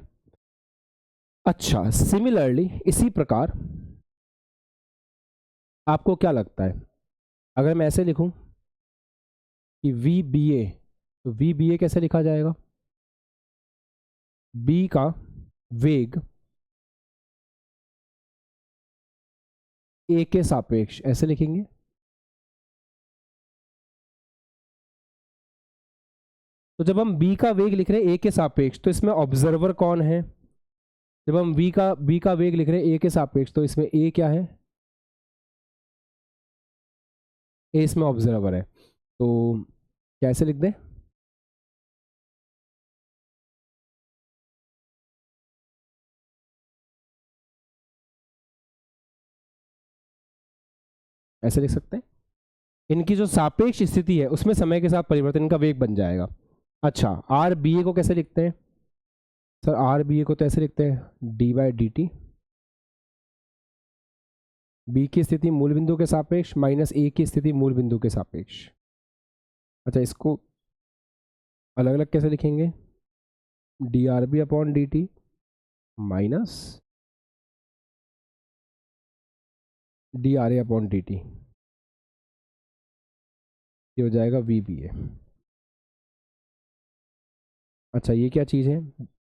अच्छा, सिमिलरली इसी प्रकार आपको क्या लगता है अगर मैं ऐसे लिखूं कि वी बी ए, तो वी बी ए कैसे लिखा जाएगा? बी का वेग ए के सापेक्ष ऐसे लिखेंगे। तो जब हम बी का वेग लिख रहे हैं ए के सापेक्ष, तो इसमें ऑब्जर्वर कौन है? जब हम बी का वेग लिख रहे हैं ए के सापेक्ष, तो इसमें ए क्या है? ए इसमें ऑब्जर्वर है। तो कैसे लिख दें? ऐसे लिख सकते हैं। इनकी जो सापेक्ष स्थिति है उसमें समय के साथ परिवर्तन, इनका वेग बन जाएगा। अच्छा, आर बी ए को कैसे लिखते हैं? सर आर बी ए को तो ऐसे लिखते हैं D by D T, B की स्थिति मूल बिंदु के सापेक्ष माइनस ए की स्थिति मूल बिंदु के सापेक्ष। अच्छा, इसको अलग अलग कैसे लिखेंगे? D r b upon D T minus d r a upon D t, ये हो जाएगा वी बी ए। अच्छा, ये क्या चीज़ है?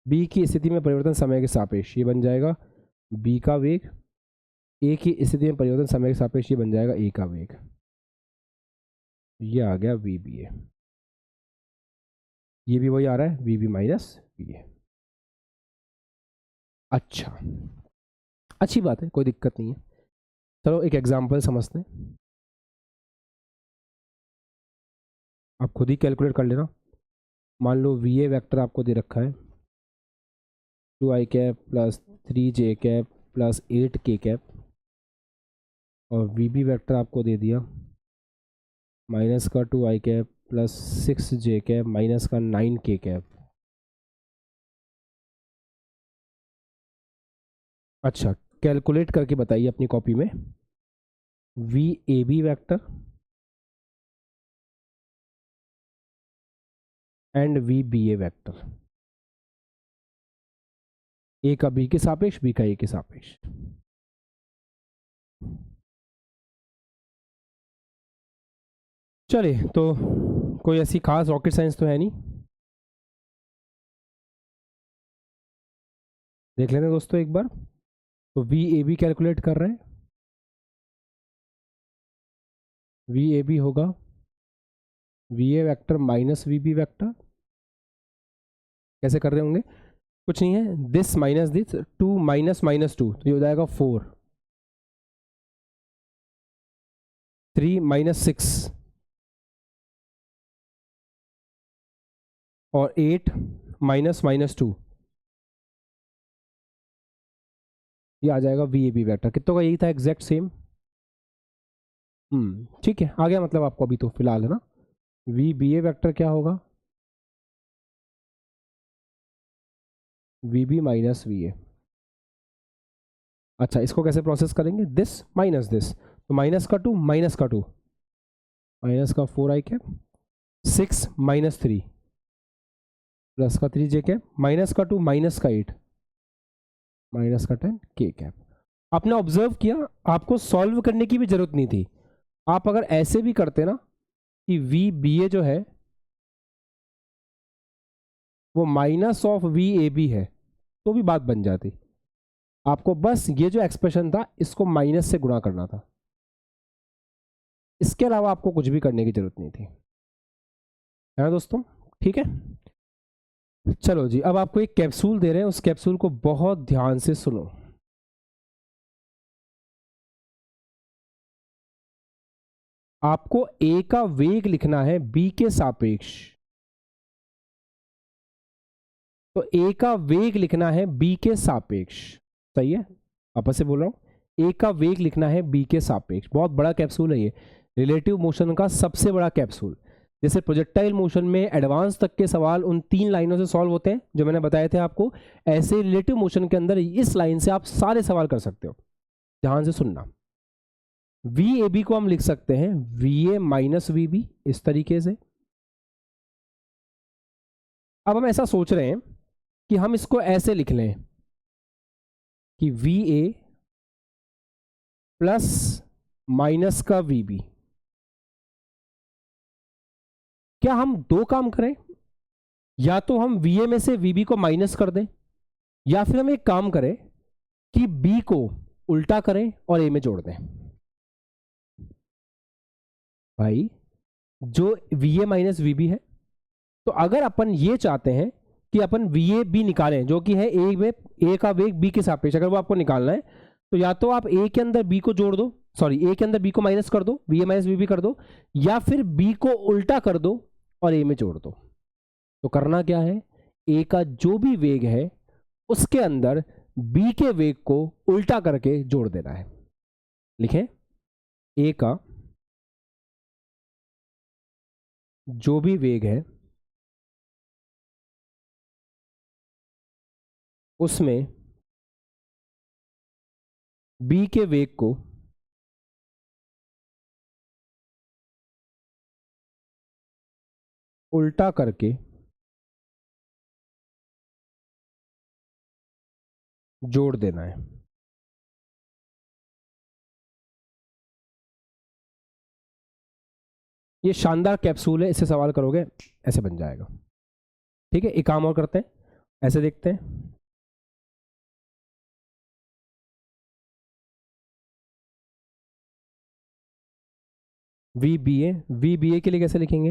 बी की स्थिति में परिवर्तन समय के सापेक्ष, ये बन जाएगा बी का वेग। ए की स्थिति में परिवर्तन समय के सापेक्ष, ये बन जाएगा ए का वेग। ये आ गया वी बी ए। ये भी वही आ रहा है V B minus we A. अच्छा, अच्छी बात है, कोई दिक्कत नहीं है। चलो एक एग्जांपल समझते हैं, आप खुद ही कैलकुलेट कर लेना। मान लो वी ए वैक्टर आपको दे रखा है 2i cap plus 3j cap plus 8k cap, और वी बी वैक्टर आपको दे दिया माइनस का 2i cap plus 6j cap minus का 9k कैप। अच्छा, कैलकुलेट करके बताइए अपनी कॉपी में v A B vector and v b a vector, a का बी के सापेक्ष, बी का ए के सापेक्ष। चलिए, तो कोई ऐसी खास रॉकेट साइंस तो है नहीं, देख लेते हैं दोस्तों एक बार। तो वी ए बी कैलकुलेट कर रहे हैं, वी ए बी होगा V A vector minus V B vector. कैसे कर रहे होंगे? कुछ नहीं है, this minus this, 2 minus minus 2, तो ये हो जाएगा 4, 3 माइनस 6 और 8 माइनस माइनस 2, ये आ जाएगा वी ए बी वैक्टर। कितनों का यही था एग्जैक्ट सेम। ठीक है, आ गया मतलब आपको अभी तो फिलहाल, है ना। वी बी ए वैक्टर क्या होगा? V B minus we A. अच्छा, इसको कैसे प्रोसेस करेंगे? दिस माइनस दिस, तो माइनस का 2 माइनस का 2, माइनस का 4i कैप 6 माइनस 3 प्लस का 3j कैप माइनस का 2 माइनस का 8 माइनस का 10k कैप। आपने ऑब्जर्व किया, आपको सॉल्व करने की भी जरूरत नहीं थी। आप अगर ऐसे भी करते ना कि वी बी ए जो है वो minus of V A B है, तो भी बात बन जाती। आपको बस ये जो एक्सप्रेशन था इसको माइनस से गुणा करना था, इसके अलावा आपको कुछ भी करने की जरूरत नहीं थी, है ना दोस्तों। ठीक है, चलो जी, अब आपको एक कैप्सूल दे रहे हैं, उस कैप्सूल को बहुत ध्यान से सुनो। आपको ए का वेग लिखना है बी के सापेक्ष, तो ए का वेग लिखना है बी के सापेक्ष, सही है। वापस से बोल रहा हूं, ए का वेग लिखना है बी के सापेक्ष। बहुत बड़ा कैप्सूल है ये, रिलेटिव मोशन का सबसे बड़ा कैप्सूल। जैसे प्रोजेक्टाइल मोशन में एडवांस तक के सवाल उन 3 लाइनों से सॉल्व होते हैं जो मैंने बताए थे आपको, ऐसे रिलेटिव मोशन के अंदर इस लाइन से आप सारे सवाल कर सकते हो। ध्यान से सुनना, वी ए बी को हम लिख सकते हैं V A minus V B, इस तरीके से। अब हम ऐसा सोच रहे हैं कि हम इसको ऐसे लिख लें कि वी ए प्लस माइनस का वी बी, क्या हम दो काम करें? या तो हम वी ए में से वी बी को माइनस कर दें, या फिर हम एक काम करें कि बी को उल्टा करें और ए में जोड़ दें। भाई जो V A minus V B है, तो अगर अपन ये चाहते हैं कि अपन वी ए बी निकालें, जो कि है ए में ए का वेग बी के सापेक्ष, अगर वो आपको निकालना है तो या तो आप ए के अंदर बी को जोड़ दो, सॉरी ए के अंदर बी को माइनस कर दो, V A minus V B कर दो, या फिर बी को उल्टा कर दो और ए में जोड़ दो। तो करना क्या है, ए का जो भी वेग है उसके अंदर बी के वेग को उल्टा करके जोड़ देना है। लिखें, ए का जो भी वेग है उसमें बी के वेग को उल्टा करके जोड़ देना है। ये शानदार कैप्सूल है, इससे सवाल करोगे ऐसे बन जाएगा। ठीक है, एक काम और करते हैं, ऐसे देखते हैं। वी बी ए के लिए कैसे लिखेंगे,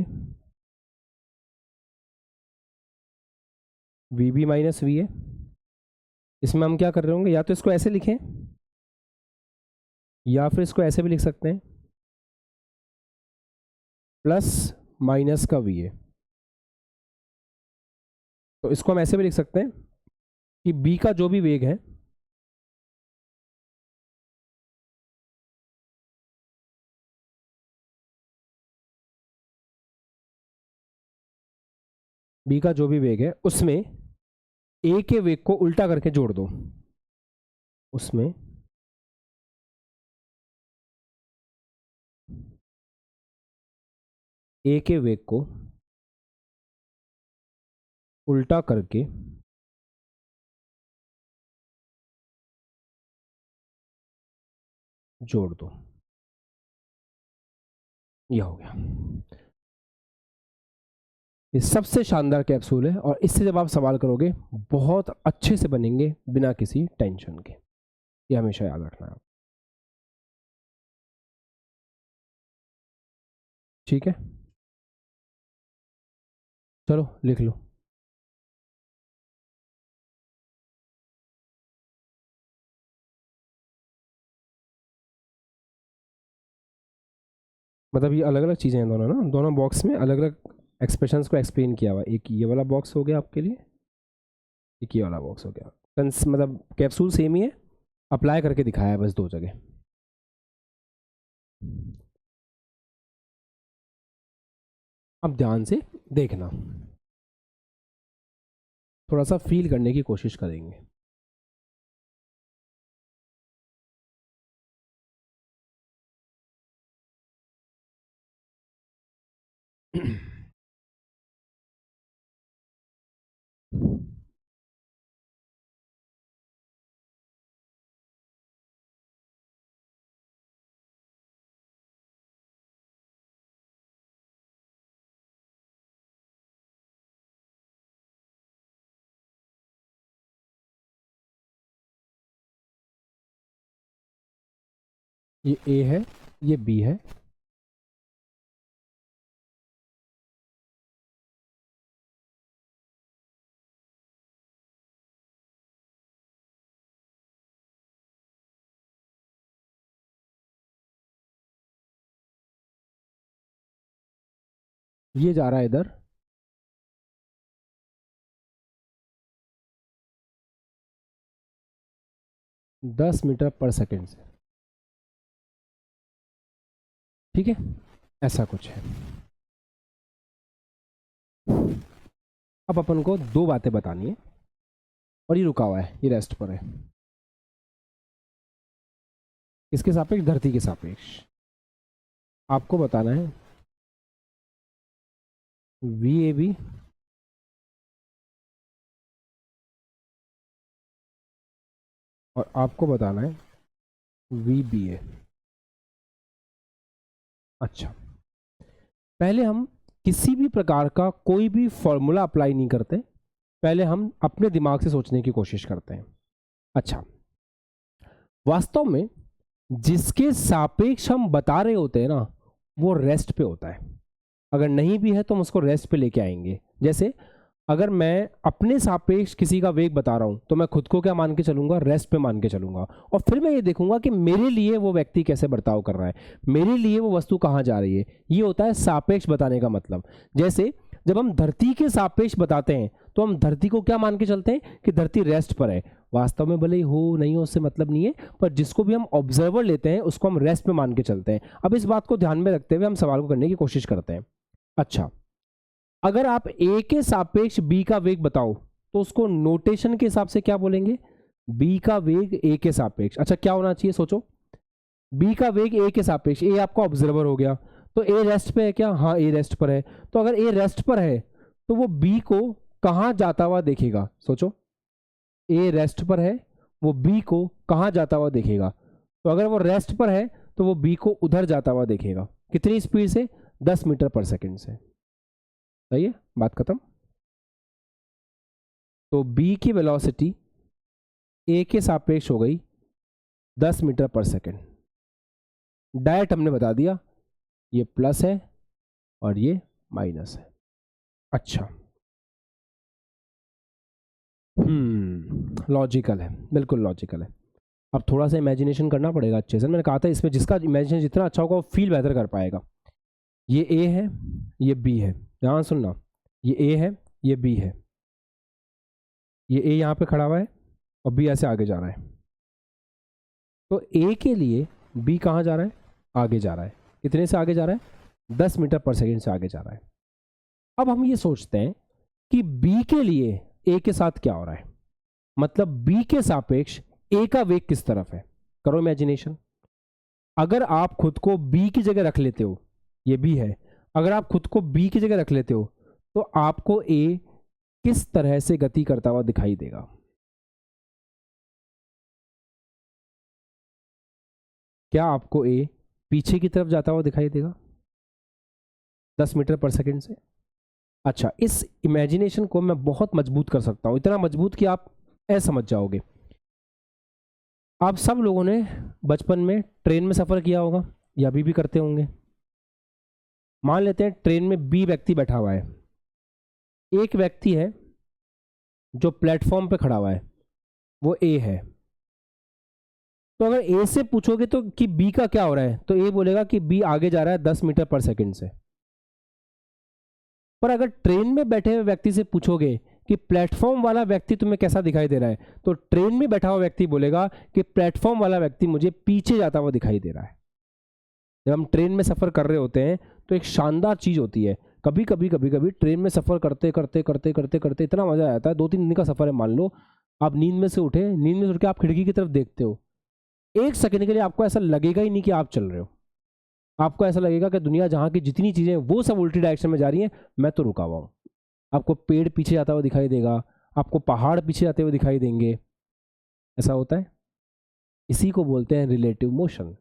V B minus we A. इसमें हम क्या कर रहे होंगे, या तो इसको ऐसे लिखें या फिर इसको ऐसे भी लिख सकते हैं, प्लस माइनस का वी ए। तो इसको हम ऐसे भी लिख सकते हैं कि बी का जो भी वेग है बी का जो भी वेग है उसमें ए के वेग को उल्टा करके जोड़ दो। उसमें ए के वेग को उल्टा करके जोड़ दो। यह हो गया। ये सबसे शानदार कैप्सूल है और इससे जब आप सवाल करोगे बहुत अच्छे से बनेंगे बिना किसी टेंशन के। ये हमेशा याद रखना है। ठीक है, चलो लिख लो। मतलब ये अलग अलग चीज़ें हैं दोनों ना, दोनों बॉक्स में अलग अलग एक्सप्रेशंस को एक्सप्लेन किया हुआ। एक ये वाला बॉक्स हो गया आपके लिए, एक ये वाला बॉक्स हो गया। मतलब कैप्सूल सेम ही है, अप्लाई करके दिखाया है बस दो जगह। अब ध्यान से देखना, थोड़ा सा फील करने की कोशिश करेंगे। ये ए है, ये बी है, ये जा रहा है इधर, 10 मीटर पर सेकेंड से। ठीक है, ऐसा कुछ है। अब अपन को दो बातें बतानी है और ये रुका हुआ है, ये रेस्ट पर है। किसके सापेक्ष, धरती के सापेक्ष। आपको बताना है वी ए बी और आपको बताना है VBA। अच्छा, पहले हम किसी भी प्रकार का कोई भी फॉर्मूला अप्लाई नहीं करते, पहले हम अपने दिमाग से सोचने की कोशिश करते हैं। अच्छा, वास्तव में जिसके सापेक्ष हम बता रहे होते हैं ना, वो रेस्ट पे होता है। अगर नहीं भी है तो हम उसको रेस्ट पे लेके आएंगे। जैसे अगर मैं अपने सापेक्ष किसी का वेग बता रहा हूं तो मैं खुद को क्या मान के चलूंगा, रेस्ट पे मान के चलूंगा। और फिर मैं ये देखूंगा कि मेरे लिए वो व्यक्ति कैसे बर्ताव कर रहा है, मेरे लिए वो वस्तु कहाँ जा रही है। ये होता है सापेक्ष बताने का मतलब। जैसे जब हम धरती के सापेक्ष बताते हैं तो हम धरती को क्या मान के चलते हैं कि धरती रेस्ट पर है। वास्तव में भले ही हो नहीं हो उससे मतलब नहीं है, पर जिसको भी हम ऑब्जर्वर लेते हैं उसको हम रेस्ट पे मान के चलते हैं। अब इस बात को ध्यान में रखते हुए हम सवाल को करने की कोशिश करते हैं। अच्छा, अगर आप ए के सापेक्ष बी का वेग बताओ तो उसको नोटेशन के हिसाब से क्या बोलेंगे, बी का वेग ए के सापेक्ष। अच्छा, क्या होना चाहिए सोचो, बी का वेग ए के सापेक्ष, ए आपका ऑब्जर्वर हो गया, तो ए रेस्ट पे है क्या, हाँ ए रेस्ट पर है। तो अगर ए रेस्ट पर है तो वो बी को कहाँ जाता हुआ देखेगा, सोचो, ए रेस्ट पर है, वो बी को कहाँ जाता हुआ देखेगा। तो अगर वो रेस्ट पर है तो वो बी को उधर जाता हुआ देखेगा। कितनी स्पीड से, 10 मीटर पर सेकंड से। सही है, बात खत्म। तो बी की वेलोसिटी ए के सापेक्ष हो गई 10 मीटर पर सेकंड। डायरेक्ट हमने बता दिया ये प्लस है और ये माइनस है। अच्छा, लॉजिकल है, बिल्कुल लॉजिकल है। अब थोड़ा सा इमेजिनेशन करना पड़ेगा अच्छे से। मैंने कहा था इसमें जिसका इमेजिनेशन जितना अच्छा होगा वो फील बेहतर कर पाएगा। ये ए है, ये बी है, ध्यान सुनना, ये ए है, ये बी है, ये ए यहाँ पे खड़ा हुआ है और बी ऐसे आगे जा रहा है। तो ए के लिए बी कहाँ जा रहा है, आगे जा रहा है। कितने से आगे जा रहा है, 10 मीटर पर सेकंड से आगे जा रहा है। अब हम ये सोचते हैं कि बी के लिए ए के साथ क्या हो रहा है, मतलब बी के सापेक्ष ए का वेग किस तरफ है। करो इमेजिनेशन। अगर आप खुद को बी की जगह रख लेते हो, ये बी है, अगर आप खुद को बी की जगह रख लेते हो तो आपको ए किस तरह से गति करता हुआ दिखाई देगा। क्या आपको ए पीछे की तरफ जाता हुआ दिखाई देगा 10 मीटर पर सेकंड से। अच्छा, इस इमेजिनेशन को मैं बहुत मजबूत कर सकता हूं, इतना मजबूत कि आप ऐसा समझ जाओगे। आप सब लोगों ने बचपन में ट्रेन में सफर किया होगा या अभी भी करते होंगे। मान लेते हैं ट्रेन में बी व्यक्ति बैठा हुआ है, एक व्यक्ति है जो प्लेटफॉर्म पे खड़ा हुआ है, वो ए है। तो अगर ए से पूछोगे तो कि बी का क्या हो रहा है, तो ए बोलेगा कि बी आगे जा रहा है 10 मीटर पर सेकंड से। पर अगर ट्रेन में बैठे हुए व्यक्ति से पूछोगे कि प्लेटफॉर्म वाला व्यक्ति तुम्हें कैसा दिखाई दे रहा है, तो ट्रेन में बैठा हुआ व्यक्ति बोलेगा कि प्लेटफॉर्म वाला व्यक्ति मुझे पीछे जाता हुआ दिखाई दे रहा है। जब हम ट्रेन में सफर कर रहे होते हैं तो एक शानदार चीज होती है, कभी कभी ट्रेन में सफर करते करते करते करते करते इतना मजा आता है। 2-3 दिन का सफर है, मान लो आप नींद में से उठे, नींद में से उठ के आप खिड़की की तरफ देखते हो, एक सेकंड के लिए आपको ऐसा लगेगा ही नहीं कि आप चल रहे हो। आपको ऐसा लगेगा कि दुनिया जहाँ की जितनी चीजें वो सब उल्टी डायरेक्शन में जा रही हैं, मैं तो रुका हुआ हूँ। आपको पेड़ पीछे जाता हुआ दिखाई देगा, आपको पहाड़ पीछे जाते हुए दिखाई देंगे। ऐसा होता है, इसी को बोलते हैं रिलेटिव मोशन।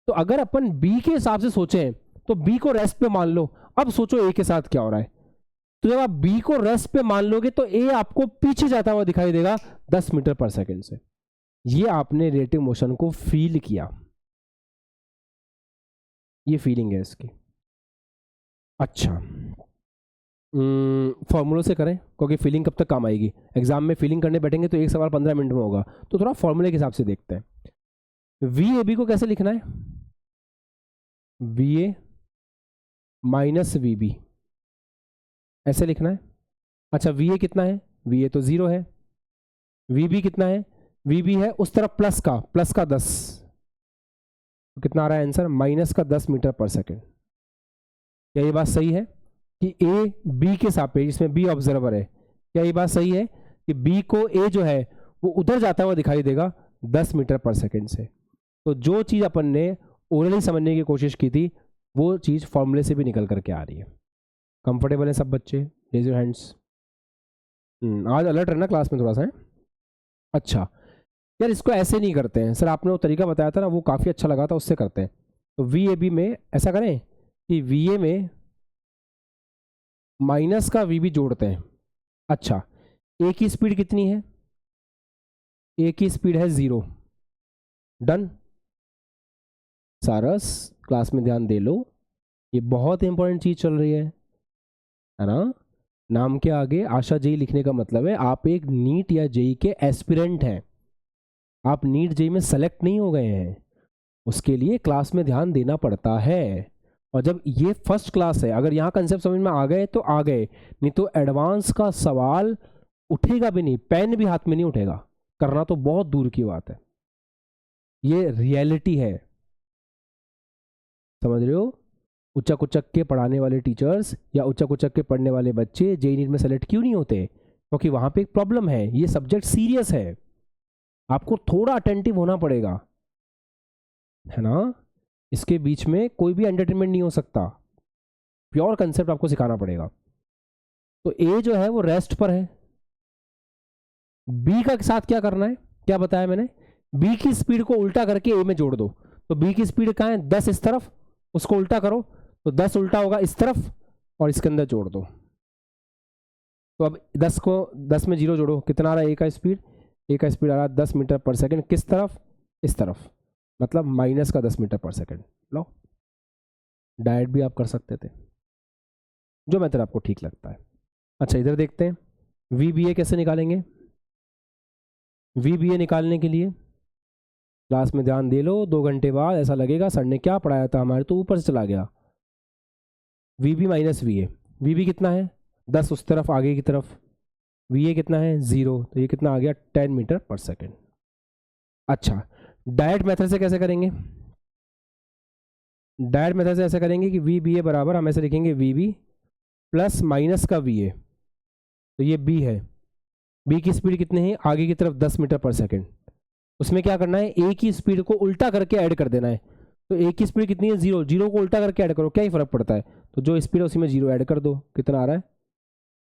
तो अगर अपन बी के हिसाब से सोचें तो बी को रेस्ट पे मान लो। अब सोचो ए के साथ क्या हो रहा है। तो जब आप बी को रेस्ट पे मान लोगे तो ए आपको पीछे जाता हुआ दिखाई देगा 10 मीटर पर सेकंड से। ये आपने रिलेटिव मोशन को फील किया, ये फीलिंग है इसकी। अच्छा, फॉर्मूलों से करें क्योंकि फीलिंग कब तक काम आएगी। एग्जाम में फीलिंग करने बैठेंगे तो एक सवाल 15 मिनट में होगा, तो थोड़ा फॉर्मूले के हिसाब से देखते हैं। वी ए बी को कैसे लिखना है, V A minus V B, ऐसे लिखना है। अच्छा, वी ए कितना है, वी ए तो 0 है। वी बी कितना है, वी बी है उस तरफ प्लस का 10, तो कितना आ रहा है आंसर, -10 मीटर पर सेकेंड। क्या ये बात सही है कि ए बी के सापेक्ष, इसमें बी ऑब्जर्वर है, क्या ये बात सही है कि बी को ए जो है वो उधर जाता हुआ दिखाई देगा 10 मीटर पर सेकेंड से। तो जो चीज़ अपन ने ओरली समझने की कोशिश की थी वो चीज़ फॉर्मूले से भी निकल करके आ रही है। कंफर्टेबल है सब बच्चे, रेज योर हैंड्स। आज अलर्ट रहना क्लास में थोड़ा सा है। अच्छा, यार इसको ऐसे नहीं करते हैं सर, आपने वो तरीका बताया था ना, वो काफ़ी अच्छा लगा था, उससे करते हैं। तो वी ए बी में ऐसा करें कि वी ए में माइनस का वी बी जोड़ते हैं। अच्छा, ए की स्पीड कितनी है? ए की स्पीड है 0। डन। सारस क्लास में ध्यान दे लो, ये बहुत इंपॉर्टेंट चीज चल रही है ना। नाम के आगे आशा जेई लिखने का मतलब है आप एक नीट या जेई के एस्पिरेंट हैं, आप नीट जेई में सेलेक्ट नहीं हो गए हैं, उसके लिए क्लास में ध्यान देना पड़ता है। और जब ये फर्स्ट क्लास है, अगर यहाँ कंसेप्ट समझ में आ गए तो आ गए, नहीं तो एडवांस का सवाल उठेगा भी नहीं, पेन भी हाथ में नहीं उठेगा, करना तो बहुत दूर की बात है। ये रियलिटी है, समझ रहे हो। उच्चक उच्चक के पढ़ाने वाले टीचर्स या उच्चक उच्चक के पढ़ने वाले बच्चे जेई नीट में सेलेक्ट क्यों नहीं होते? क्योंकि वहां पे एक प्रॉब्लम है, ये सब्जेक्ट सीरियस है, आपको थोड़ा अटेंटिव होना पड़ेगा, है ना। इसके बीच में कोई भी एंटरटेनमेंट नहीं हो सकता, प्योर कंसेप्ट आपको सिखाना पड़ेगा। तो ए जो है वो रेस्ट पर है, बी का साथ क्या करना है, क्या बताया मैंने, बी की स्पीड को उल्टा करके ए में जोड़ दो। तो बी की स्पीड कहाँ है? 10 इस तरफ, उसको उल्टा करो तो 10 उल्टा होगा इस तरफ, और इसके अंदर जोड़ दो। तो अब 10 में 0 जोड़ो, कितना आ रहा है ए का स्पीड? ए का स्पीड आ रहा है 10 मीटर पर सेकंड, किस तरफ? इस तरफ, मतलब माइनस का 10 मीटर पर सेकंड। लो, डायरेक्ट भी आप कर सकते थे, जो मेथड आपको ठीक लगता है। अच्छा, इधर देखते हैं वी बी ए कैसे निकालेंगे। वी बी ए निकालने के लिए क्लास में ध्यान दे लो, 2 घंटे बाद ऐसा लगेगा सर ने क्या पढ़ाया था, हमारे तो ऊपर से चला गया। V B minus we A, V B कितना है? 10 उस तरफ आगे की तरफ, वी ए कितना है? 0, तो ये कितना आ गया? 10 मीटर पर सेकेंड। अच्छा, डायरेक्ट मेथड से कैसे करेंगे? डायरेक्ट मेथड से ऐसे करेंगे कि वी बी ए बराबर हम ऐसे लिखेंगे वी बी प्लस माइनस का वी ए, तो ये बी है, बी की स्पीड कितनी है आगे की तरफ? 10 मीटर पर सेकेंड। उसमें क्या करना है? ए की स्पीड को उल्टा करके ऐड कर देना है। तो ए की स्पीड कितनी है? 0, 0 को उल्टा करके ऐड करो, क्या ही फर्क पड़ता है, तो जो स्पीड है उसी में 0 ऐड कर दो, कितना आ रहा है?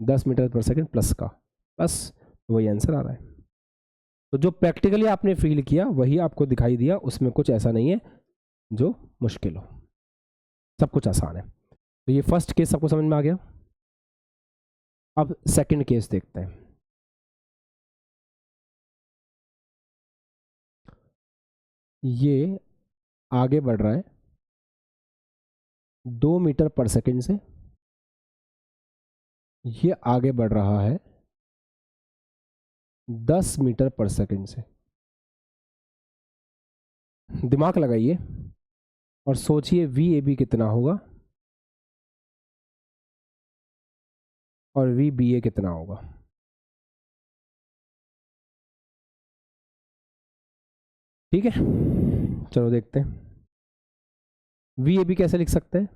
10 मीटर पर सेकेंड प्लस का, बस वही आंसर आ रहा है। तो जो प्रैक्टिकली आपने फील किया वही आपको दिखाई दिया, उसमें कुछ ऐसा नहीं है जो मुश्किल हो, सब कुछ आसान है। तो ये फर्स्ट केस सबको समझ में आ गया। अब सेकंड केस देखते हैं। ये आगे बढ़ रहा है 2 मीटर पर सेकंड से, ये आगे बढ़ रहा है 10 मीटर पर सेकंड से। दिमाग लगाइए और सोचिए वी ए बी कितना होगा और वी बी ए कितना होगा। ठीक है, चलो देखते हैं। वी ए बी कैसे लिख सकते हैं?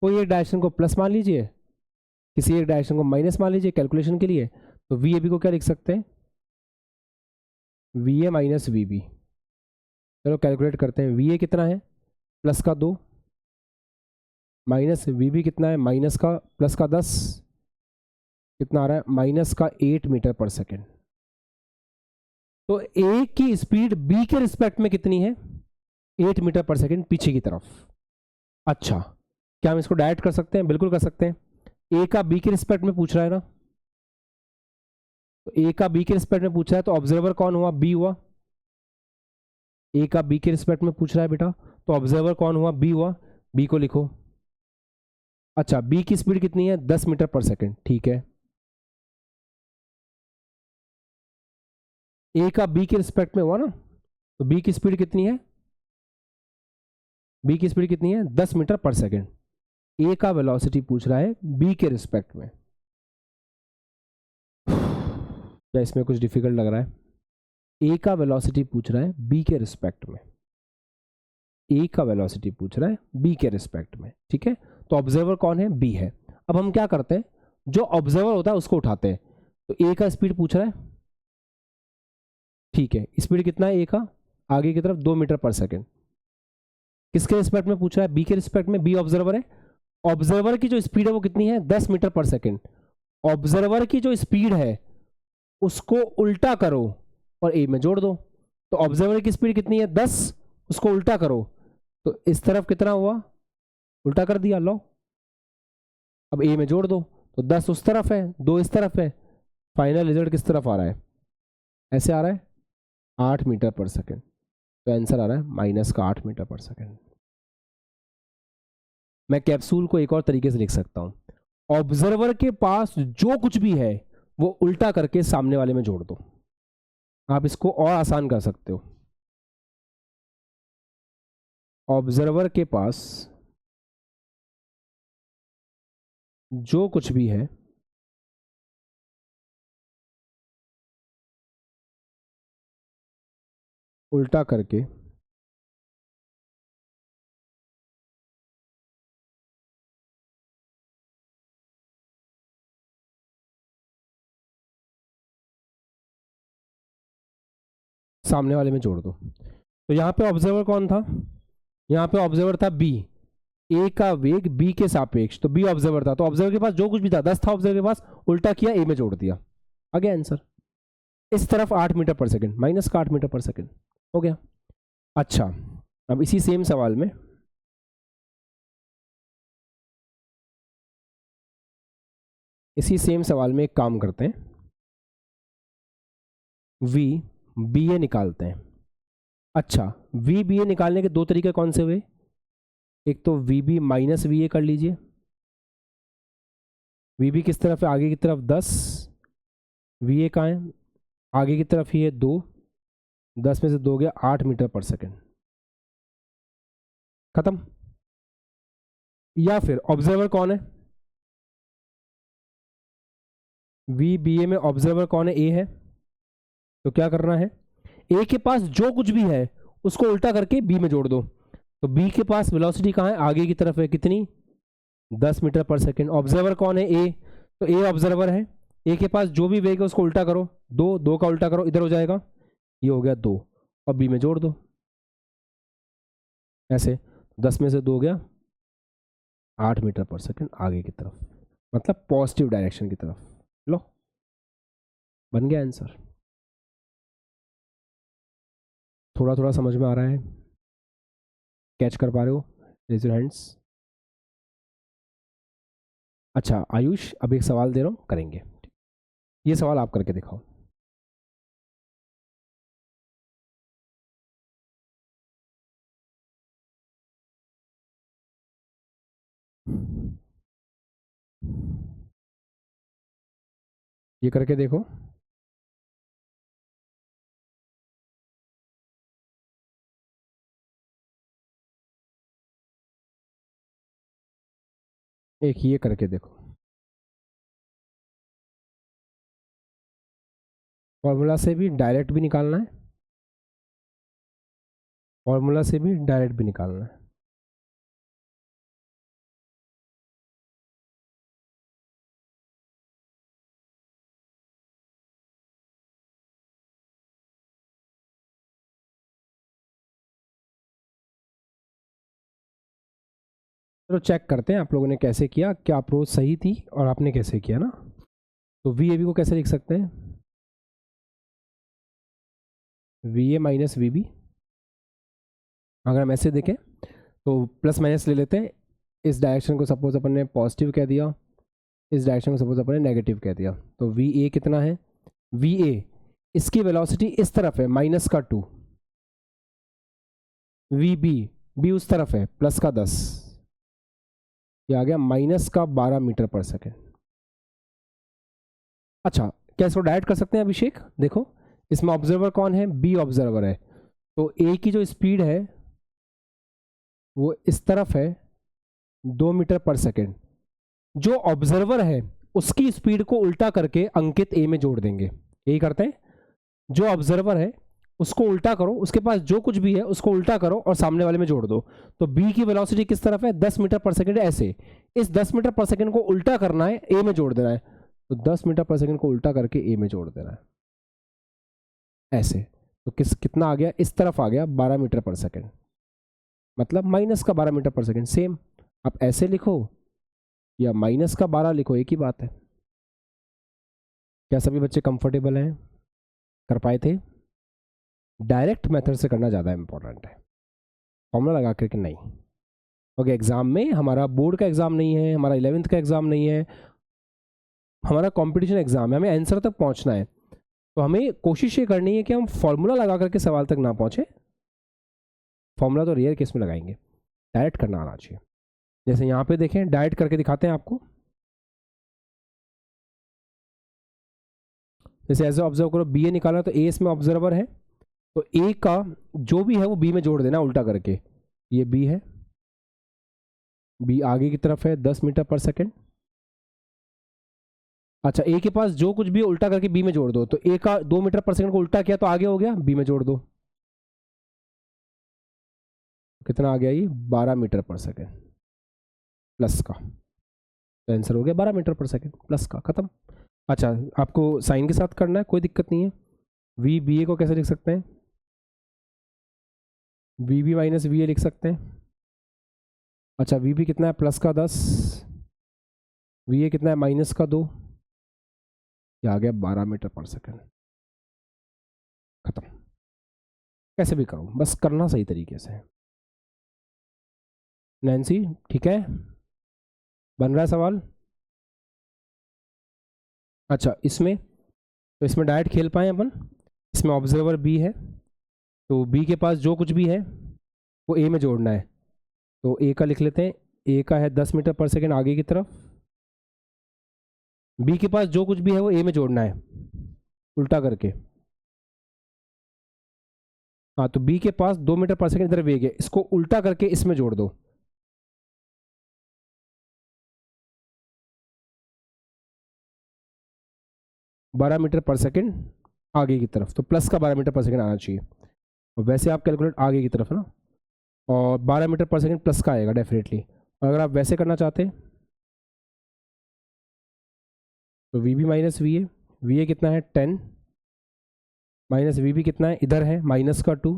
कोई एक डायरेक्शन को प्लस मान लीजिए, किसी एक डायरेक्शन को माइनस मान लीजिए कैलकुलेशन के लिए। तो वी ए बी को क्या लिख सकते हैं? V A minus V B. चलो कैलकुलेट करते हैं। वी ए कितना है? प्लस का 2, माइनस वी बी कितना है? माइनस का प्लस का 10, कितना आ रहा है? माइनस का 8 मीटर पर सेकेंड। तो ए की स्पीड बी के रिस्पेक्ट में कितनी है? 8 मीटर पर सेकेंड पीछे की तरफ। अच्छा, क्या हम इसको डायरेक्ट कर सकते हैं? बिल्कुल कर सकते हैं। ए का बी के रिस्पेक्ट में पूछ रहा है ना, तो ए का बी के रिस्पेक्ट में पूछ रहा है, तो ऑब्जर्वर कौन हुआ? बी हुआ। ए का बी के रिस्पेक्ट में पूछ रहा है बेटा, तो ऑब्जर्वर कौन हुआ? बी हुआ। बी को लिखो। अच्छा, बी की स्पीड कितनी है? 10 मीटर पर सेकेंड, ठीक है। ए का बी के रिस्पेक्ट में हुआ ना, तो बी की स्पीड कितनी है? बी की स्पीड कितनी है? 10 मीटर पर सेकेंड। ए का वेलोसिटी पूछ रहा है बी के रिस्पेक्ट में। क्या इसमें कुछ डिफिकल्ट लग रहा है? ए का वेलोसिटी पूछ रहा है बी के रिस्पेक्ट में, ए का वेलोसिटी पूछ रहा है बी के रिस्पेक्ट में, ठीक है। तो ऑब्जर्वर कौन है? बी है। अब हम क्या करते हैं, जो ऑब्जर्वर होता है उसको उठाते हैं। तो ए का स्पीड पूछ रहा है, ठीक है। स्पीड कितना है ए का? आगे की तरफ 2 मीटर पर सेकेंड। किसके रिस्पेक्ट में पूछ रहा है? बी के रिस्पेक्ट में। बी ऑब्जर्वर है। ऑब्जर्वर की जो स्पीड है वो कितनी है? 10 मीटर पर सेकेंड। ऑब्जर्वर की जो स्पीड है उसको उल्टा करो और ए में जोड़ दो। तो ऑब्जर्वर की स्पीड कितनी है 10, उसको उल्टा करो तो इस तरफ कितना हुआ, उल्टा कर दिया, लो अब ए में जोड़ दो, तो 10 उस तरफ है 2 इस तरफ है, फाइनल रिजल्ट किस तरफ आ रहा है, ऐसे आ रहा है 8 मीटर पर सेकेंड। तो आंसर आ रहा है -8 मीटर पर सेकेंड। मैं कैप्सूल को एक और तरीके से लिख सकता हूं, ऑब्जर्वर के पास जो कुछ भी है वो उल्टा करके सामने वाले में जोड़ दो। आप इसको और आसान कर सकते हो, ऑब्जर्वर के पास जो कुछ भी है उल्टा करके सामने वाले में जोड़ दो। तो यहां पे ऑब्जर्वर कौन था, यहां पे ऑब्जर्वर था बी, ए का वेग बी के सापेक्ष, तो बी ऑब्जर्वर था, तो ऑब्जर्वर के पास जो कुछ भी था 10 था ऑब्जर्वर के पास, उल्टा किया ए में जोड़ दिया, आ गया आंसर। इस तरफ 8 मीटर पर सेकेंड, माइनस का 8 मीटर पर सेकेंड हो गया। अच्छा, अब इसी सेम सवाल में एक काम करते हैं, वी बी ए निकालते हैं। अच्छा, वी बी ए निकालने के दो तरीके कौन से हुए, एक तो V B minus we A कर लीजिए, वी बी किस तरफ है, आगे की तरफ 10, वी ए कहाँ है, आगे की तरफ ही है 2, 10 में से 2 गया 8 मीटर पर सेकेंड, खत्म। या फिर ऑब्जर्वर कौन है, वी बी ए में ऑब्जर्वर कौन है, ए है, तो क्या करना है, ए के पास जो कुछ भी है उसको उल्टा करके बी में जोड़ दो। तो बी के पास वेलोसिटी कहाँ है, आगे की तरफ है, कितनी 10 मीटर पर सेकेंड। ऑब्जर्वर कौन है, ए, तो ए ऑब्जर्वर है, ए के पास जो भी वेग है उसको उल्टा करो, 2 का उल्टा करो, इधर हो जाएगा, ये हो गया 2, और बी में जोड़ दो ऐसे, 10 में से 2 गया 8 मीटर पर सेकेंड आगे की तरफ, मतलब पॉजिटिव डायरेक्शन की तरफ। लो, बन गया आंसर। थोड़ा थोड़ा समझ में आ रहा है, कैच कर पा रहे हो, रेज योर हैंड्स। अच्छा आयुष, अब एक सवाल दे रहा हूँ, करेंगे, ये सवाल आप करके दिखाओ। ये करके देखो, एक ये करके देखो, फॉर्मूला से भी डायरेक्ट भी निकालना है, फॉर्मूला से भी डायरेक्ट भी निकालना है। चलो चेक करते हैं आप लोगों ने कैसे किया, क्या अप्रोच सही थी और आपने कैसे किया ना। तो वी ए बी को कैसे लिख सकते हैं, V A minus V B, अगर हम ऐसे देखें तो प्लस माइनस ले लेते हैं, इस डायरेक्शन को सपोज अपन ने पॉजिटिव कह दिया, इस डायरेक्शन को सपोज अपन ने नेगेटिव कह दिया, तो वी ए कितना है, वी ए इसकी वेलोसिटी इस तरफ है -2, वी बी बी उस तरफ है +10, ये आ गया -12 मीटर पर सेकेंड। अच्छा, क्या इसको डायरेक्ट कर सकते हैं अभिषेक, देखो इसमें ऑब्जर्वर कौन है, बी ऑब्जर्वर है, तो ए की जो स्पीड है वो इस तरफ है 2 मीटर पर सेकेंड, जो ऑब्जर्वर है उसकी स्पीड को उल्टा करके अंकित ए में जोड़ देंगे, यही करते हैं, जो ऑब्जर्वर है उसको उल्टा करो, उसके पास जो कुछ भी है उसको उल्टा करो और सामने वाले में जोड़ दो। तो बी की वेलोसिटी किस तरफ है, 10 मीटर पर सेकेंड, ऐसे इस 10 मीटर पर सेकेंड को उल्टा करना है, ए में जोड़ देना है, तो 10 मीटर पर सेकेंड को उल्टा करके ए में जोड़ देना है ऐसे, तो कितना आ गया, इस तरफ आ गया 12 मीटर पर सेकेंड, मतलब -12 मीटर पर सेकेंड। सेम आप ऐसे लिखो या -12 लिखो, एक ही बात है। क्या सभी बच्चे कंफर्टेबल हैं, कर पाए थे? डायरेक्ट मेथड से करना ज़्यादा इंपॉर्टेंट है, फॉर्मूला लगा करके नहीं। ओके, एग्ज़ाम में हमारा बोर्ड का एग्ज़ाम नहीं है, हमारा 11th का एग्ज़ाम नहीं है, हमारा कंपटीशन एग्ज़ाम है, हमें आंसर तक पहुंचना है। तो हमें कोशिश ये करनी है कि हम फॉर्मूला लगा करके सवाल तक ना पहुंचे। फॉर्मूला तो रेयर केस में लगाएंगे, डायरेक्ट करना आना चाहिए। जैसे यहाँ पे देखें, डायरेक्ट करके दिखाते हैं आपको। जैसे ऐसे ऑब्जर्व करो, बी ए निकाला तो ए इसमें ऑब्जर्वर है, तो ए का जो भी है वो बी में जोड़ देना उल्टा करके। ये बी है, बी आगे की तरफ है 10 मीटर पर सेकेंड। अच्छा, ए के पास जो कुछ भी है उल्टा करके बी में जोड़ दो, तो ए का 2 मीटर पर सेकेंड को उल्टा किया तो आगे हो गया, बी में जोड़ दो। कितना आ गया ये? 12 मीटर पर सेकेंड प्लस का, तो आंसर हो गया 12 मीटर पर सेकेंड प्लस का, खत्म। अच्छा, आपको साइन के साथ करना है, कोई दिक्कत नहीं है। वी बी ए को कैसे लिख सकते हैं? V B minus we A लिख सकते हैं। अच्छा, वी बी कितना है? प्लस का 10, वी ए कितना है? माइनस का 2, ये आ गया 12 मीटर पर सेकेंड, खत्म। कैसे भी करो, बस करना सही तरीके से। नैन्सी ठीक है, बन रहा है सवाल? अच्छा, इसमें तो इसमें डायरेक्ट खेल पाए अपन। इसमें ऑब्जर्वर बी है, तो बी के पास जो कुछ भी है वो ए में जोड़ना है, तो ए का लिख लेते हैं। ए का है 10 मीटर पर सेकेंड आगे की तरफ, बी के पास जो कुछ भी है वो ए में जोड़ना है उल्टा करके। हाँ, तो बी के पास 2 मीटर पर सेकेंड इधर वेग है, इसको उल्टा करके इसमें जोड़ दो। बारह मीटर पर सेकेंड आगे की तरफ, तो प्लस का 12 मीटर पर सेकेंड आना चाहिए। और वैसे आप कैलकुलेट आगे की तरफ है ना, और 12 मीटर पर सेकेंड प्लस का आएगा डेफिनेटली। और अगर आप वैसे करना चाहते हैं तो V B minus we A कितना है? 10 माइनस वी बी कितना है? इधर है माइनस का 2,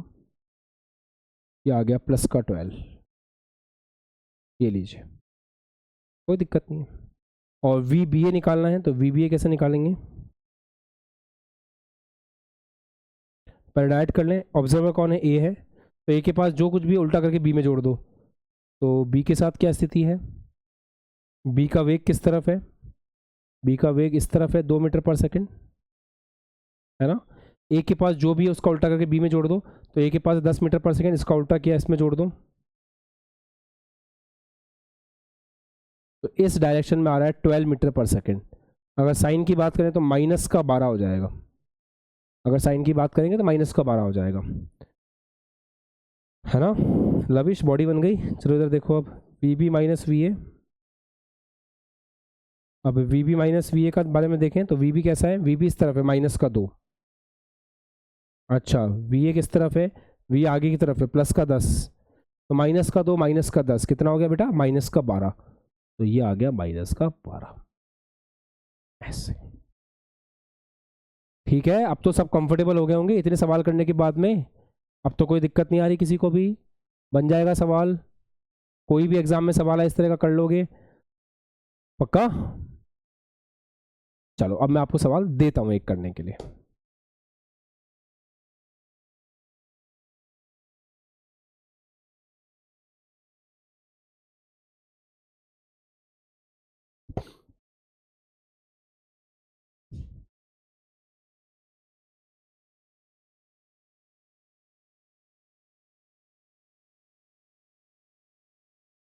ये आ गया प्लस का 12। ये लीजिए, कोई दिक्कत नहीं है। और वी बी ए निकालना है, तो वी बी ए कैसे निकालेंगे? पर डायरेक्ट कर लें। ऑब्जर्वर कौन है? ए है, तो ए के पास जो कुछ भी है उल्टा करके बी में जोड़ दो। तो बी के साथ क्या स्थिति है? बी का वेग किस तरफ है? बी का वेग इस तरफ है 2 मीटर पर सेकेंड, है ना। ए के पास जो भी है उसका उल्टा करके बी में जोड़ दो, तो ए के पास 10 मीटर पर सेकेंड, इसका उल्टा किया इसमें जोड़ दो, तो इस डायरेक्शन में आ रहा है 12 मीटर पर सेकेंड। अगर साइन की बात करें तो माइनस का 12 हो जाएगा। अगर साइन की बात करेंगे तो माइनस का 12 हो जाएगा, है ना। लविश बॉडी बन गई। चलो इधर देखो, अब v B minus we a. अब v B minus we a का बारे में देखें तो वी बी कैसा है? वी बी इस तरफ है माइनस का 2। अच्छा, वी ए किस तरफ है? वी आगे की तरफ है प्लस का 10, तो माइनस का 2 माइनस का 10 कितना हो गया बेटा? माइनस का 12, तो ये आ गया माइनस का 12। ऐसे ठीक है। अब तो सब कंफर्टेबल हो गए होंगे इतने सवाल करने के बाद में। अब तो कोई दिक्कत नहीं आ रही किसी को भी, बन जाएगा सवाल। कोई भी एग्जाम में सवाल है इस तरह का कर लोगे पक्का। चलो अब मैं आपको सवाल देता हूं एक करने के लिए।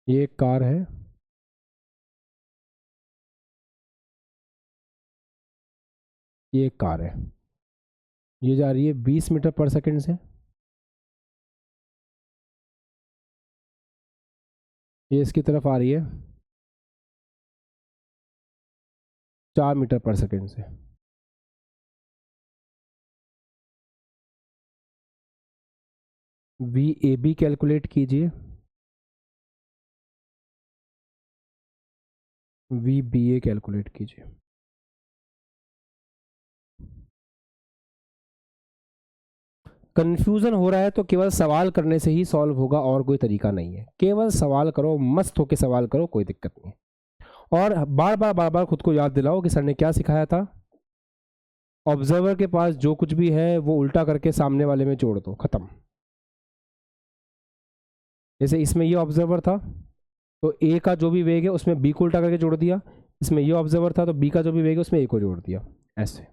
ये एक कार है, ये एक कार है, ये जा रही है 20 मीटर पर सेकंड से, ये इसकी तरफ आ रही है 4 मीटर पर सेकंड से। वी ए बी कैलकुलेट कीजिए, वी बी ए कैलकुलेट कीजिए। कंफ्यूजन हो रहा है तो केवल सवाल करने से ही सॉल्व होगा, और कोई तरीका नहीं है। केवल सवाल करो, मस्त होके सवाल करो, कोई दिक्कत नहीं। और बार बार खुद को याद दिलाओ कि सर ने क्या सिखाया था। ऑब्जर्वर के पास जो कुछ भी है वो उल्टा करके सामने वाले में जोड़ दो, खत्म। जैसे इसमें ये ऑब्जर्वर था तो ए का जो भी वेग है उसमें बी को उल्टा करके जोड़ दिया, इसमें ये ऑब्जर्वर था तो बी का जो भी वेग है उसमें ए को जोड़ दिया, ऐसे।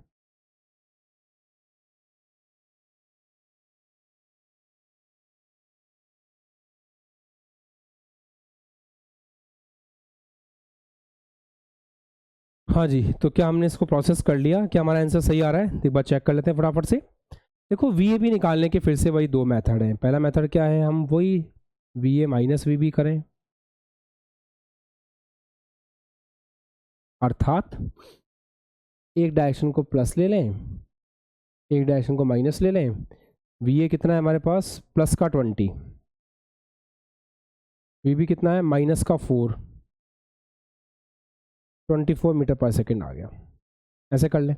हाँ जी, तो क्या हमने इसको प्रोसेस कर लिया? क्या हमारा आंसर सही आ रहा है? तो एक बार चेक कर लेते हैं फटाफट से। देखो वी ए बी निकालने के फिर से वही दो मेथड हैं। पहला मेथड क्या है, हम वही V A minus V B करें, अर्थात एक डायरेक्शन को प्लस ले लें, एक डायरेक्शन को माइनस ले लें। वी ए कितना है हमारे पास, प्लस का 20, वी बी कितना है, माइनस का 4, 24 मीटर पर सेकेंड आ गया। ऐसे कर लें,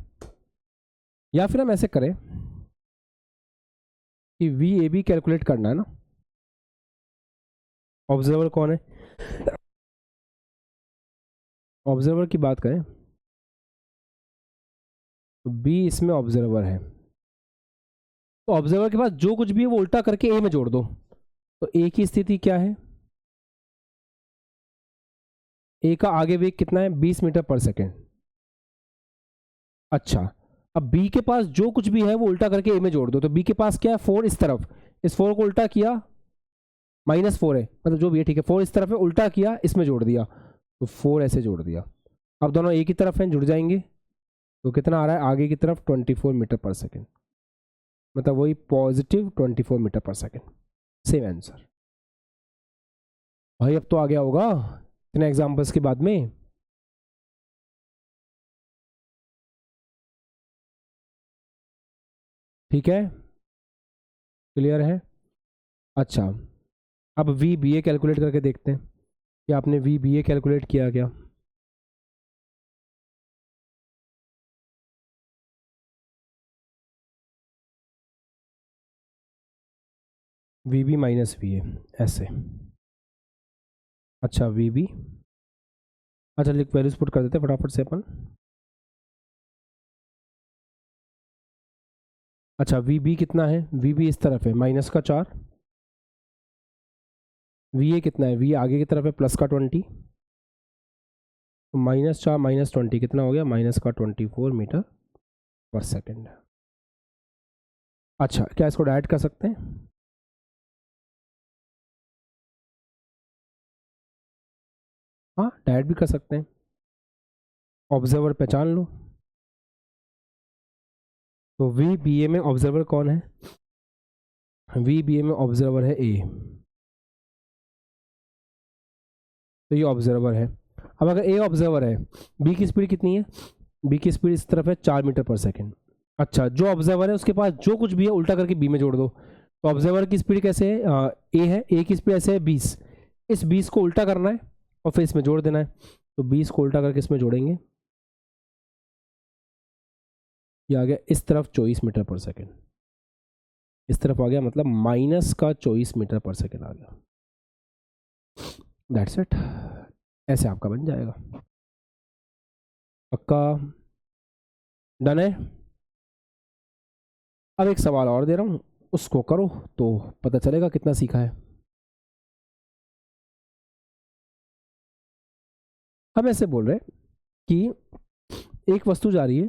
या फिर हम ऐसे करें कि वी ए बी कैलकुलेट करना है ना। ऑब्जर्वर कौन है, ऑब्जर्वर की बात करें तो बी इसमें ऑब्जर्वर है, तो ऑब्जर्वर के पास जो कुछ भी है वो उल्टा करके ए में जोड़ दो। तो ए की स्थिति क्या है, ए का आगे वेग कितना है, 20 मीटर पर सेकेंड। अच्छा, अब बी के पास जो कुछ भी है वो उल्टा करके ए में जोड़ दो। तो बी के पास क्या है, 4 इस तरफ, इस 4 को उल्टा किया, -4 है, मतलब जो भी है ठीक है, 4 इस तरफ है, उल्टा किया, इसमें जोड़ दिया, तो 4 ऐसे जोड़ दिया। अब दोनों एक ही तरफ हैं, जुड़ जाएंगे, तो कितना आ रहा है आगे की तरफ, 24 मीटर पर सेकेंड, मतलब वही पॉजिटिव 24 मीटर पर सेकेंड। Same answer. भाई अब तो आ गया होगा इतने एग्जाम्पल्स के बाद में। ठीक है, क्लियर है। अच्छा, अब वी बी ए कैलकुलेट करके देखते हैं कि आपने वी बी ए कैलकुलेट किया क्या। V B minus we A, ऐसे। अच्छा वी बी, अच्छा लिख वैल्यूज पुट कर देते हैं फटाफट से अपन। अच्छा वी बी कितना है, वी बी इस तरफ है माइनस का 4, वी ए कितना है, वी ए आगे की तरफ है प्लस का 20, तो -4 -20 कितना हो गया, माइनस का 24 मीटर पर सेकेंड। अच्छा, क्या इसको डायरेक्ट कर सकते हैं, हाँ डायरेक्ट भी कर सकते हैं। ऑब्जर्वर पहचान लो, तो वी बी ए में ऑब्जर्वर कौन है, वी बी ए में ऑब्जर्वर है ए, तो ये ऑब्जर्वर है। अब अगर ए ऑब्जर्वर है, बी की स्पीड कितनी है, बी की स्पीड इस तरफ है 4 मीटर पर सेकेंड। अच्छा, जो ऑब्जर्वर है उसके पास जो कुछ भी है उल्टा करके बी में जोड़ दो। तो ऑब्जर्वर की स्पीड कैसे है, ए है, ए की स्पीड ऐसे है 20, इस 20 को उल्टा करना है और फिर इसमें जोड़ देना है। तो 20 को उल्टा करके इसमें जोड़ेंगे, ये आ गया इस तरफ 24 मीटर पर सेकेंड, इस तरफ आ गया मतलब माइनस का 24 मीटर पर सेकेंड आ गया। दैट्स इट, ऐसे आपका बन जाएगा। पक्का, डन है। अब एक सवाल और दे रहा हूँ, उसको करो तो पता चलेगा कितना सीखा है। हम ऐसे बोल रहे हैं कि एक वस्तु जा रही है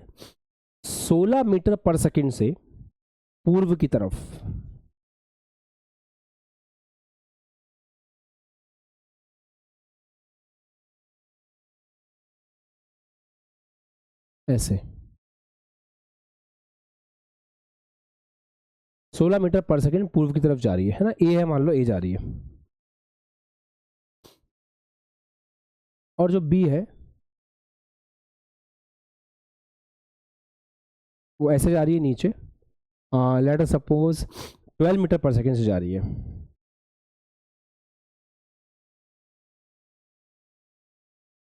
16 मीटर पर सेकंड से पूर्व की तरफ, ऐसे 16 मीटर पर सेकंड पूर्व की तरफ जा रही है ना, ए है, मान लो ए जा रही है, और जो बी है वो ऐसे जा रही है नीचे, लेट अस सपोज 12 मीटर पर सेकंड से जा रही है।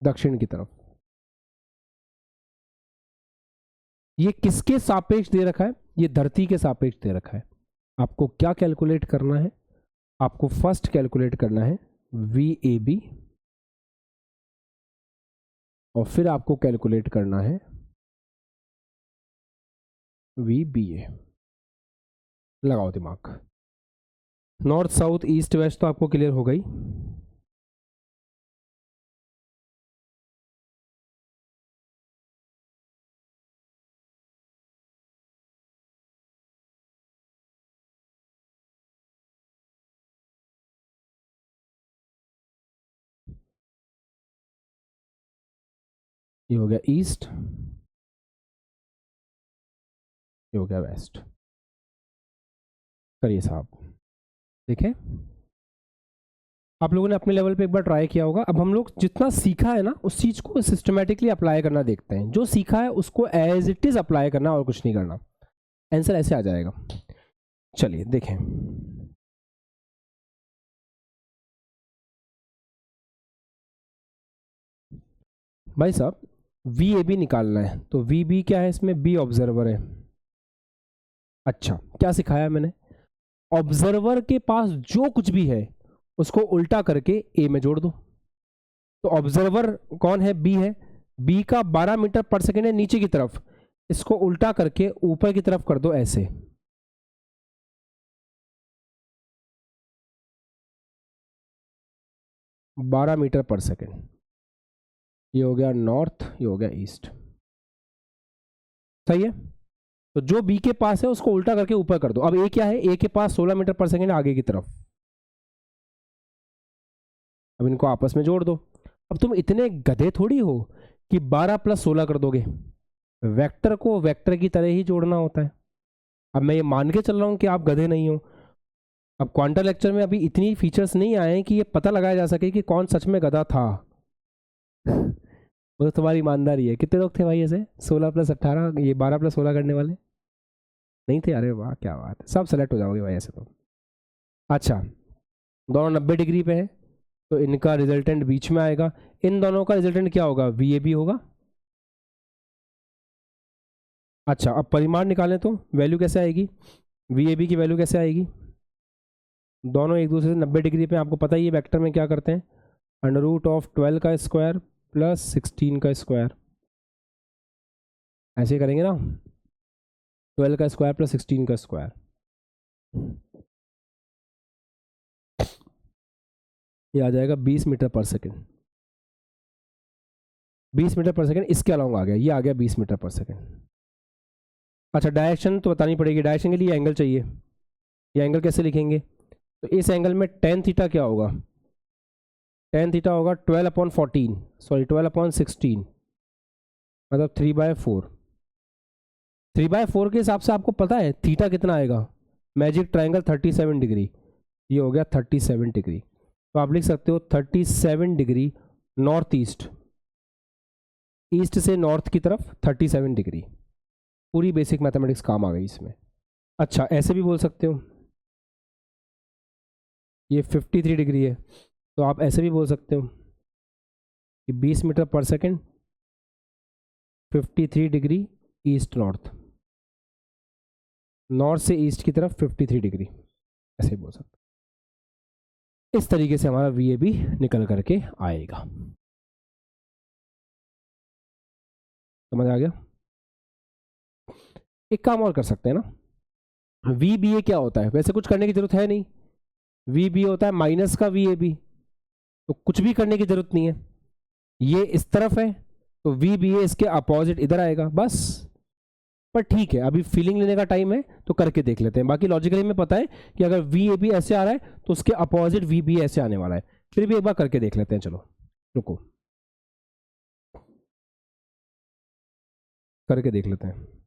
दक्षिण की तरफ, ये किसके सापेक्ष दे रखा है, ये धरती के सापेक्ष दे रखा है। आपको क्या कैलकुलेट करना है, आपको फर्स्ट कैलकुलेट करना है वी ए बी, और फिर आपको कैलकुलेट करना है VBA, लगाओ दिमाग। नॉर्थ साउथ ईस्ट वेस्ट तो आपको क्लियर हो गई। ये हो गया ईस्ट, ये हो गया वेस्ट। करिए साहब, देखें आप लोगों ने अपने लेवल पे एक बार ट्राई किया होगा। अब हम लोग जितना सीखा है ना उस चीज़ को सिस्टमेटिकली अप्लाई करना देखते हैं। जो सीखा है उसको एज इट इज़ अप्लाई करना और कुछ नहीं करना। आंसर ऐसे आ जाएगा। चलिए देखें, भाई साहब VAB निकालना है तो VB क्या है इसमें, B ऑब्जर्वर है। अच्छा क्या सिखाया मैंने, ऑब्जर्वर के पास जो कुछ भी है उसको उल्टा करके A में जोड़ दो। तो ऑब्जर्वर कौन है, B है। B का 12 मीटर पर सेकेंड है नीचे की तरफ, इसको उल्टा करके ऊपर की तरफ कर दो ऐसे। बारह मीटर पर सेकेंड, ये हो गया नॉर्थ, ये हो गया ईस्ट। सही है। तो जो बी के पास है उसको उल्टा करके ऊपर कर दो। अब ए क्या है, ए के पास 16 मीटर पर सेकेंड आगे की तरफ। अब इनको आपस में जोड़ दो। अब तुम इतने गधे थोड़ी हो कि 12 प्लस 16 कर दोगे। वेक्टर को वेक्टर की तरह ही जोड़ना होता है। अब मैं ये मान के चल रहा हूं कि आप गधे नहीं हो। अब क्वांटम लेक्चर में अभी इतनी फीचर्स नहीं आए हैं कि ये पता लगाया जा सके कि कौन सच में गधा था। वो तो तुम्हारी ईमानदारी है। कितने लोग थे भाई ऐसे 16 प्लस 18, ये 12 प्लस 16 करने वाले नहीं थे? अरे वाह क्या बात है, सब सेलेक्ट हो जाओगे भाई ऐसे तो। अच्छा दोनों 90 डिग्री पे है तो इनका रिजल्टेंट बीच में आएगा। इन दोनों का रिजल्टेंट क्या होगा, VAB होगा। अच्छा अब परिमाण निकालें तो वैल्यू कैसे आएगी, VAB की वैल्यू कैसे आएगी। दोनों एक दूसरे से 90 डिग्री पे, आपको पता ही है वेक्टर में क्या करते हैं, √12 का स्क्वायर प्लस 16 का स्क्वायर। ऐसे करेंगे ना, 12 का स्क्वायर प्लस 16 का स्क्वायर। ये आ जाएगा 20 मीटर पर सेकेंड। 20 मीटर पर सेकेंड इसके अलावा आ गया, ये आ गया 20 मीटर पर सेकेंड। अच्छा डायरेक्शन तो बतानी पड़ेगी। डायरेक्शन के लिए एंगल चाहिए। ये एंगल कैसे लिखेंगे, तो इस एंगल में टेन थीटा क्या होगा, टेन थीटा होगा 12/14, सॉरी 12/16, मतलब 3/4। 3/4 के हिसाब से आपको पता है थीटा कितना आएगा, मैजिक ट्राइंगल 37 डिग्री। ये हो गया 37 डिग्री। तो आप लिख सकते हो 37 डिग्री नॉर्थ ईस्ट, ईस्ट से नॉर्थ की तरफ 37 डिग्री। पूरी बेसिक मैथमेटिक्स काम आ गई इसमें। अच्छा ऐसे भी बोल सकते हो, ये 53 डिग्री है तो आप ऐसे भी बोल सकते हो कि 20 मीटर पर second 53 degree east north, north से ईस्ट की तरफ 53 डिग्री, ऐसे बोल सकते। इस तरीके से हमारा VAB निकल करके आएगा। समझ आ गया। एक काम और कर सकते हैं ना, VBA क्या होता है, वैसे कुछ करने की जरूरत है नहीं। VBA होता है माइनस का VAB, तो कुछ भी करने की जरूरत नहीं है। ये इस तरफ है तो VBA इसके अपोजिट इधर आएगा बस। पर ठीक है अभी फीलिंग लेने का टाइम है तो करके देख लेते हैं। बाकी लॉजिकली में पता है कि अगर VAB ऐसे आ रहा है तो उसके अपोजिट VBA ऐसे आने वाला है। फिर भी एक बार करके देख लेते हैं। चलो रुको, करके देख लेते हैं।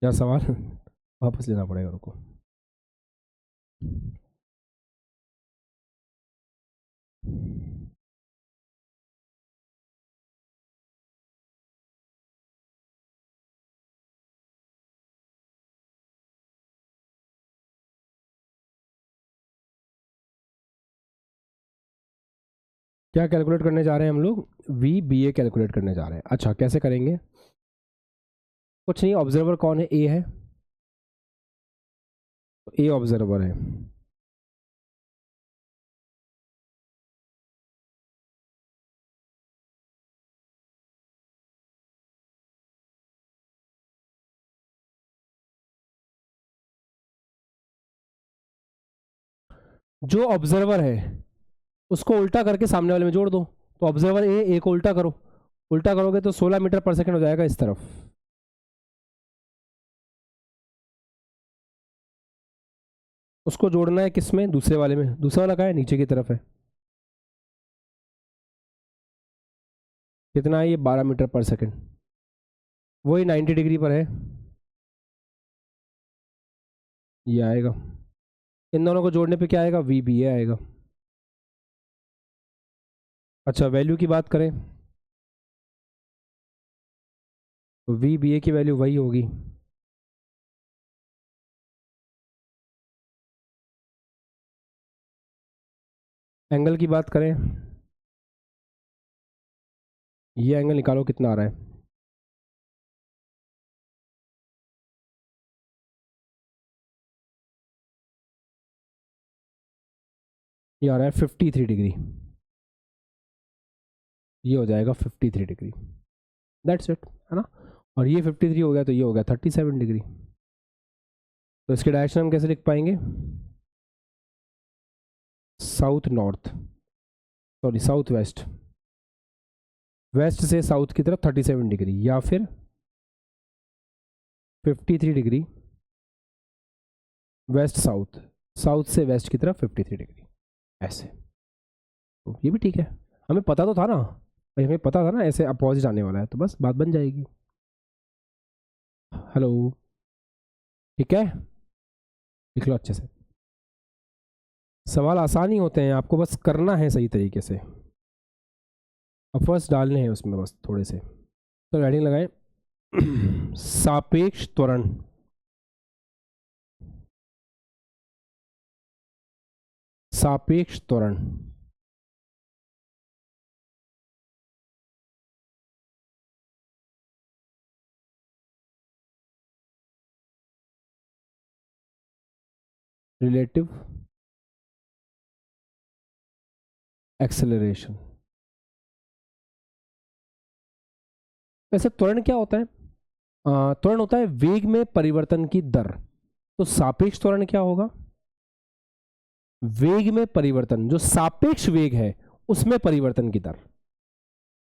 क्या सवाल वापस लेना पड़ेगा, रुको। क्या कैलकुलेट करने जा रहे हैं हम लोग, VBA कैलकुलेट करने जा रहे हैं। अच्छा कैसे करेंगे, कुछ नहीं, ऑब्जर्वर कौन है, A है। तो ए ऑब्जर्वर है। जो ऑब्जर्वर है उसको उल्टा करके सामने वाले में जोड़ दो। तो ऑब्जर्वर ए को उल्टा करो, उल्टा करोगे तो 16 मीटर पर सेकंड हो जाएगा इस तरफ। उसको जोड़ना है किसमें, दूसरे वाले में। दूसरा वाला कहाँ है, नीचे की तरफ है। कितना है ये, 12 मीटर पर सेकंड। वही 90 डिग्री पर है, ये आएगा। इन दोनों को जोड़ने पे क्या आएगा, वी बी ए आएगा। अच्छा वैल्यू की बात करें तो वी बी ए की वैल्यू वही होगी, एंगल की बात करें, ये एंगल निकालो कितना आ रहा है, ये आ रहा है 53 डिग्री। ये हो जाएगा 53 डिग्री, दैट्स इट, है ना। और ये 53 हो गया तो ये हो गया 37 डिग्री। तो इसके डायरेक्शन हम कैसे लिख पाएंगे, south north, sorry south west, west से साउथ की तरफ 37 डिग्री, या फिर 53 डिग्री वेस्ट साउथ, साउथ से वेस्ट की तरफ 53 डिग्री, ऐसे। तो ये भी ठीक है, हमें पता तो था ना भाई, हमें पता था ना ऐसे अपोजिट आने वाला है, तो बस बात बन जाएगी। हेलो, ठीक है, लिख लो अच्छे से। सवाल आसान ही होते हैं, आपको बस करना है सही तरीके से, एफर्ट्स डालने हैं उसमें बस थोड़े से। तो राइटिंग लगाएं। सापेक्ष त्वरण, सापेक्ष त्वरण, रिलेटिव एक्सेलरेशन। वैसे त्वरण क्या होता है, त्वरण होता है वेग में परिवर्तन की दर। तो सापेक्ष त्वरण क्या होगा, वेग में परिवर्तन, जो सापेक्ष वेग है उसमें परिवर्तन की दर।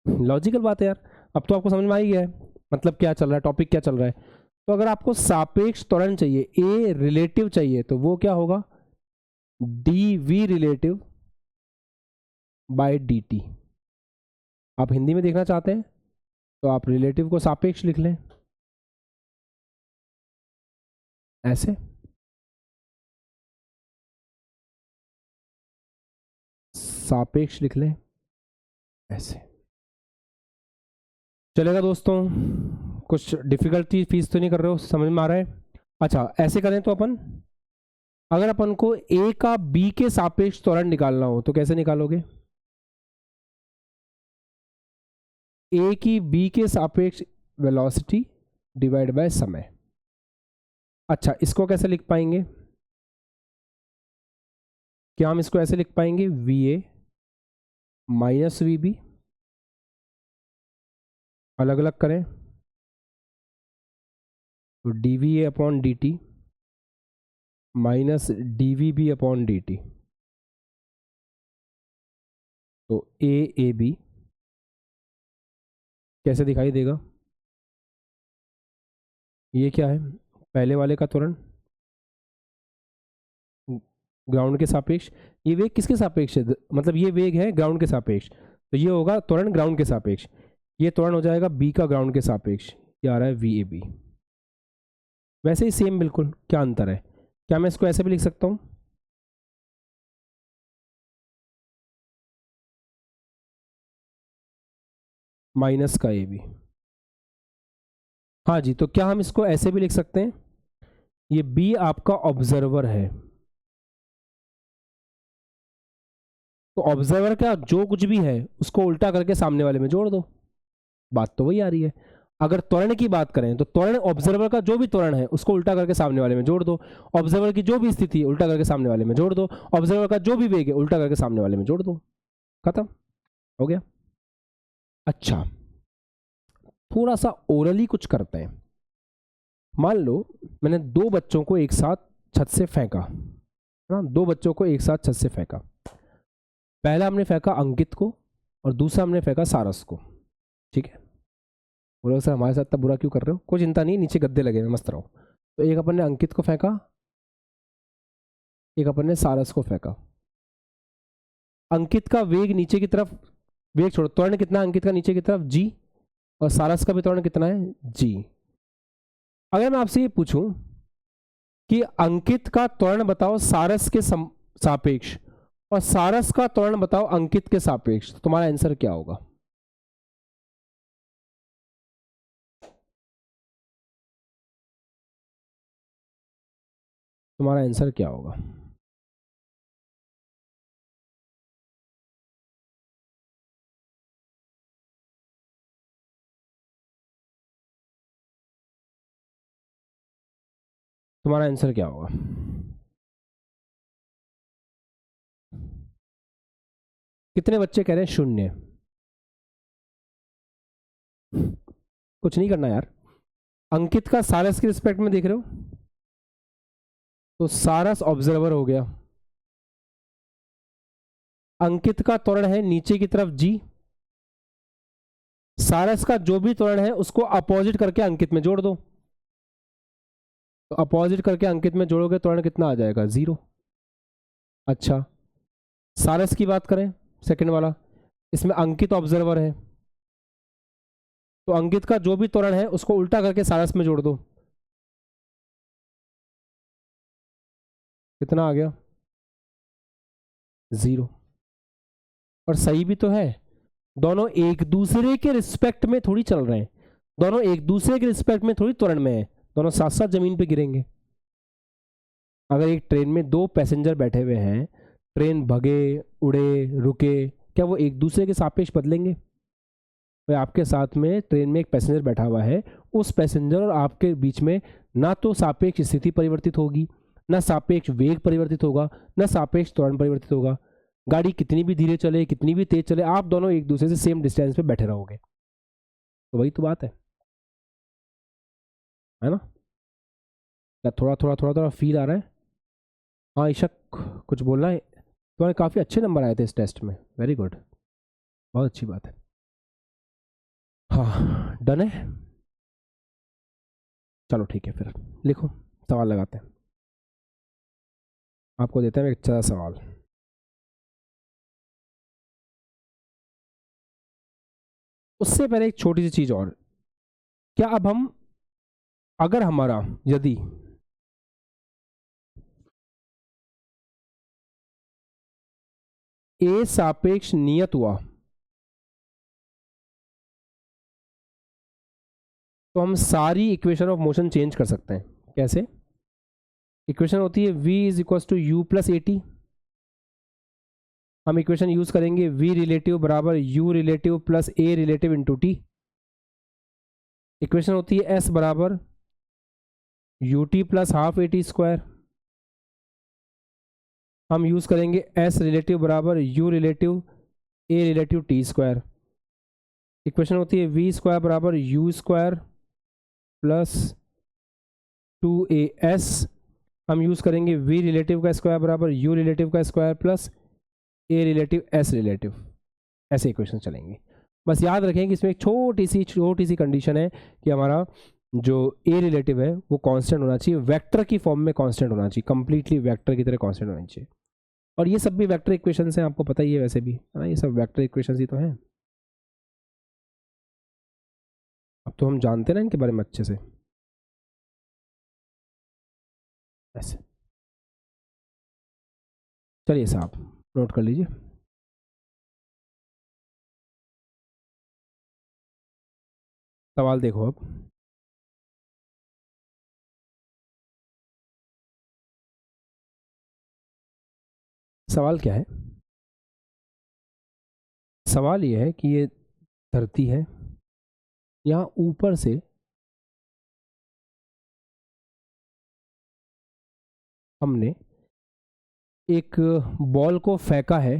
लॉजिकल बात है यार, अब तो आपको समझ में आ ही गया है मतलब क्या चल रहा है, टॉपिक क्या चल रहा है। तो अगर आपको सापेक्ष त्वरण चाहिए, ए रिलेटिव चाहिए, तो वो क्या होगा, D V relative by D T. आप हिंदी में देखना चाहते हैं तो आप रिलेटिव को सापेक्ष लिख लें ऐसे, सापेक्ष लिख लें ऐसे, चलेगा दोस्तों। कुछ डिफिकल्टी फीस तो नहीं कर रहे हो, समझ में आ रहा है। अच्छा ऐसे करें तो अपन, अगर अपन को ए का बी के सापेक्ष त्वरण निकालना हो तो कैसे निकालोगे, ए की बी के सापेक्ष वेलोसिटी डिवाइड बाय समय। अच्छा इसको कैसे लिख पाएंगे, क्या हम इसको ऐसे लिख पाएंगे, V A minus V B, अलग अलग करें तो D V A upon D T minus D V B upon D T. तो ए बी कैसे दिखाई देगा, ये क्या है, पहले वाले का त्वरण ग्राउंड के सापेक्ष, ये वेग किसके सापेक्ष है, मतलब ये वेग है ग्राउंड के सापेक्ष, तो ये होगा त्वरण ग्राउंड के सापेक्ष, ये त्वरण हो जाएगा बी का ग्राउंड के सापेक्ष, ये आ रहा है वी ए बी। वैसे ही सेम बिल्कुल, क्या अंतर है, क्या मैं इसको ऐसे भी लिख सकता हूँ, माइनस का ए बी। हाँ जी, तो क्या हम इसको ऐसे भी लिख सकते हैं, ये बी आपका ऑब्जर्वर है, तो ऑब्जर्वर का जो कुछ भी है उसको उल्टा करके सामने वाले में जोड़ दो, बात तो वही आ रही है। अगर त्वरण की बात करें तो त्वरण ऑब्जर्वर का जो भी त्वरण है उसको उल्टा करके सामने वाले में जोड़ दो, ऑब्जर्वर की जो भी स्थिति है उल्टा करके सामने वाले में जोड़ दो, ऑब्जर्वर का जो भी वेग है उल्टा करके सामने वाले में जोड़ दो, खत्म हो गया। अच्छा, थोड़ा सा ओरली कुछ करते हैं। मान लो मैंने दो बच्चों को एक साथ छत से फेंका, हाँ, दो बच्चों को एक साथ छत से फेंका। पहला हमने फेंका अंकित को और दूसरा हमने फेंका सारस को, ठीक है। बोलो सर हमारे साथ इतना बुरा क्यों कर रहे हो, कोई चिंता नहीं, नीचे गद्दे लगे हैं, मस्त रहो। तो एक अपन ने अंकित को फेंका, एक अपन ने सारस को फेंका। अंकित का वेग नीचे की तरफ, वेग छोड़ो, त्वरण कितना है अंकित का नीचे की तरफ, जी, और सारस का भी त्वरण कितना है, जी। अगर मैं आपसे ये पूछूं कि अंकित का त्वरण बताओ सारस के सापेक्ष और सारस का त्वरण बताओ अंकित के सापेक्ष, तो तुम्हारा आंसर क्या होगा? तुम्हारा आंसर क्या होगा? तुम्हारा आंसर क्या होगा? कितने बच्चे कह रहे हैं शून्य? कुछ नहीं करना यार। अंकित का सारस के रिस्पेक्ट में देख रहे हो, तो सारस ऑब्जर्वर हो गया। अंकित का त्वरण है नीचे की तरफ जी, सारस का जो भी त्वरण है उसको अपोजिट करके अंकित में जोड़ दो, तो अपोजिट करके अंकित में जोड़ोगे त्वरण कितना आ जाएगा, 0। अच्छा, सारस की बात करें, सेकंड वाला, इसमें अंकित ऑब्जर्वर है, तो अंकित का जो भी त्वरण है उसको उल्टा करके सारस में जोड़ दो, कितना आ गया, 0। और सही भी तो है, दोनों एक दूसरे के रिस्पेक्ट में थोड़ी चल रहे हैं, दोनों एक दूसरे के रिस्पेक्ट में थोड़ी त्वरण में है, दोनों साथ साथ जमीन पे गिरेंगे। अगर एक ट्रेन में दो पैसेंजर बैठे हुए हैं, ट्रेन भगे, उड़े, रुके, क्या वो एक दूसरे के सापेक्ष बदलेंगे? भाई आपके साथ में ट्रेन में एक पैसेंजर बैठा हुआ है, उस पैसेंजर और आपके बीच में ना तो सापेक्ष स्थिति परिवर्तित होगी, ना सापेक्ष वेग परिवर्तित होगा, ना सापेक्ष त्वरण परिवर्तित होगा। गाड़ी कितनी भी धीरे चले, कितनी भी तेज चले, आप दोनों एक दूसरे से सेम डिस्टेंस पे बैठे रहोगे। तो वही तो बात है ना? क्या थोड़ा थोड़ा थोड़ा थोड़ा फील आ रहा है? हाँ ईशक, कुछ बोलना है? तुम्हारे काफ़ी अच्छे नंबर आए थे इस टेस्ट में, वेरी गुड, बहुत अच्छी बात है। हाँ डन है, चलो ठीक है, फिर लिखो, सवाल लगाते हैं। आपको देते हैं एक अच्छा सवाल। उससे पहले एक छोटी सी चीज और, क्या अब हम, अगर हमारा, यदि ए सापेक्ष नियत हुआ तो हम सारी इक्वेशन ऑफ मोशन चेंज कर सकते हैं। कैसे? इक्वेशन होती है v is equal to U plus A T, हम इक्वेशन यूज करेंगे v रिलेटिव बराबर u relative plus a relative into T. Equation होती है s बराबर U T plus half A T square, हम यूज करेंगे s रिलेटिव बराबर u relative a relative T square. Equation होती है v स्क्वायर बराबर u स्क्वायर प्लस 2as, हम यूज करेंगे v रिलेटिव का स्क्वायर बराबर u रिलेटिव का square plus a relative s relative. ऐसे इक्वेशन चलेंगे। बस याद रखें कि इसमें एक छोटी सी कंडीशन है कि हमारा जो a रिलेटिव है वो कांस्टेंट होना चाहिए, वेक्टर की फॉर्म में कांस्टेंट होना चाहिए, कंप्लीटली वेक्टर की तरह कांस्टेंट होना चाहिए। और ये सब भी वेक्टर इक्वेशन हैं, आपको पता ही है वैसे भी, है ना, ये सब वेक्टर इक्वेशन ही तो हैं। अब तो हम जानते हैं ना इनके बारे में अच्छे से। ऐसे चलिए साहब, नोट कर लीजिए। सवाल देखो अब, सवाल क्या है? सवाल ये है कि ये धरती है, यहां ऊपर से हमने एक बॉल को फेंका है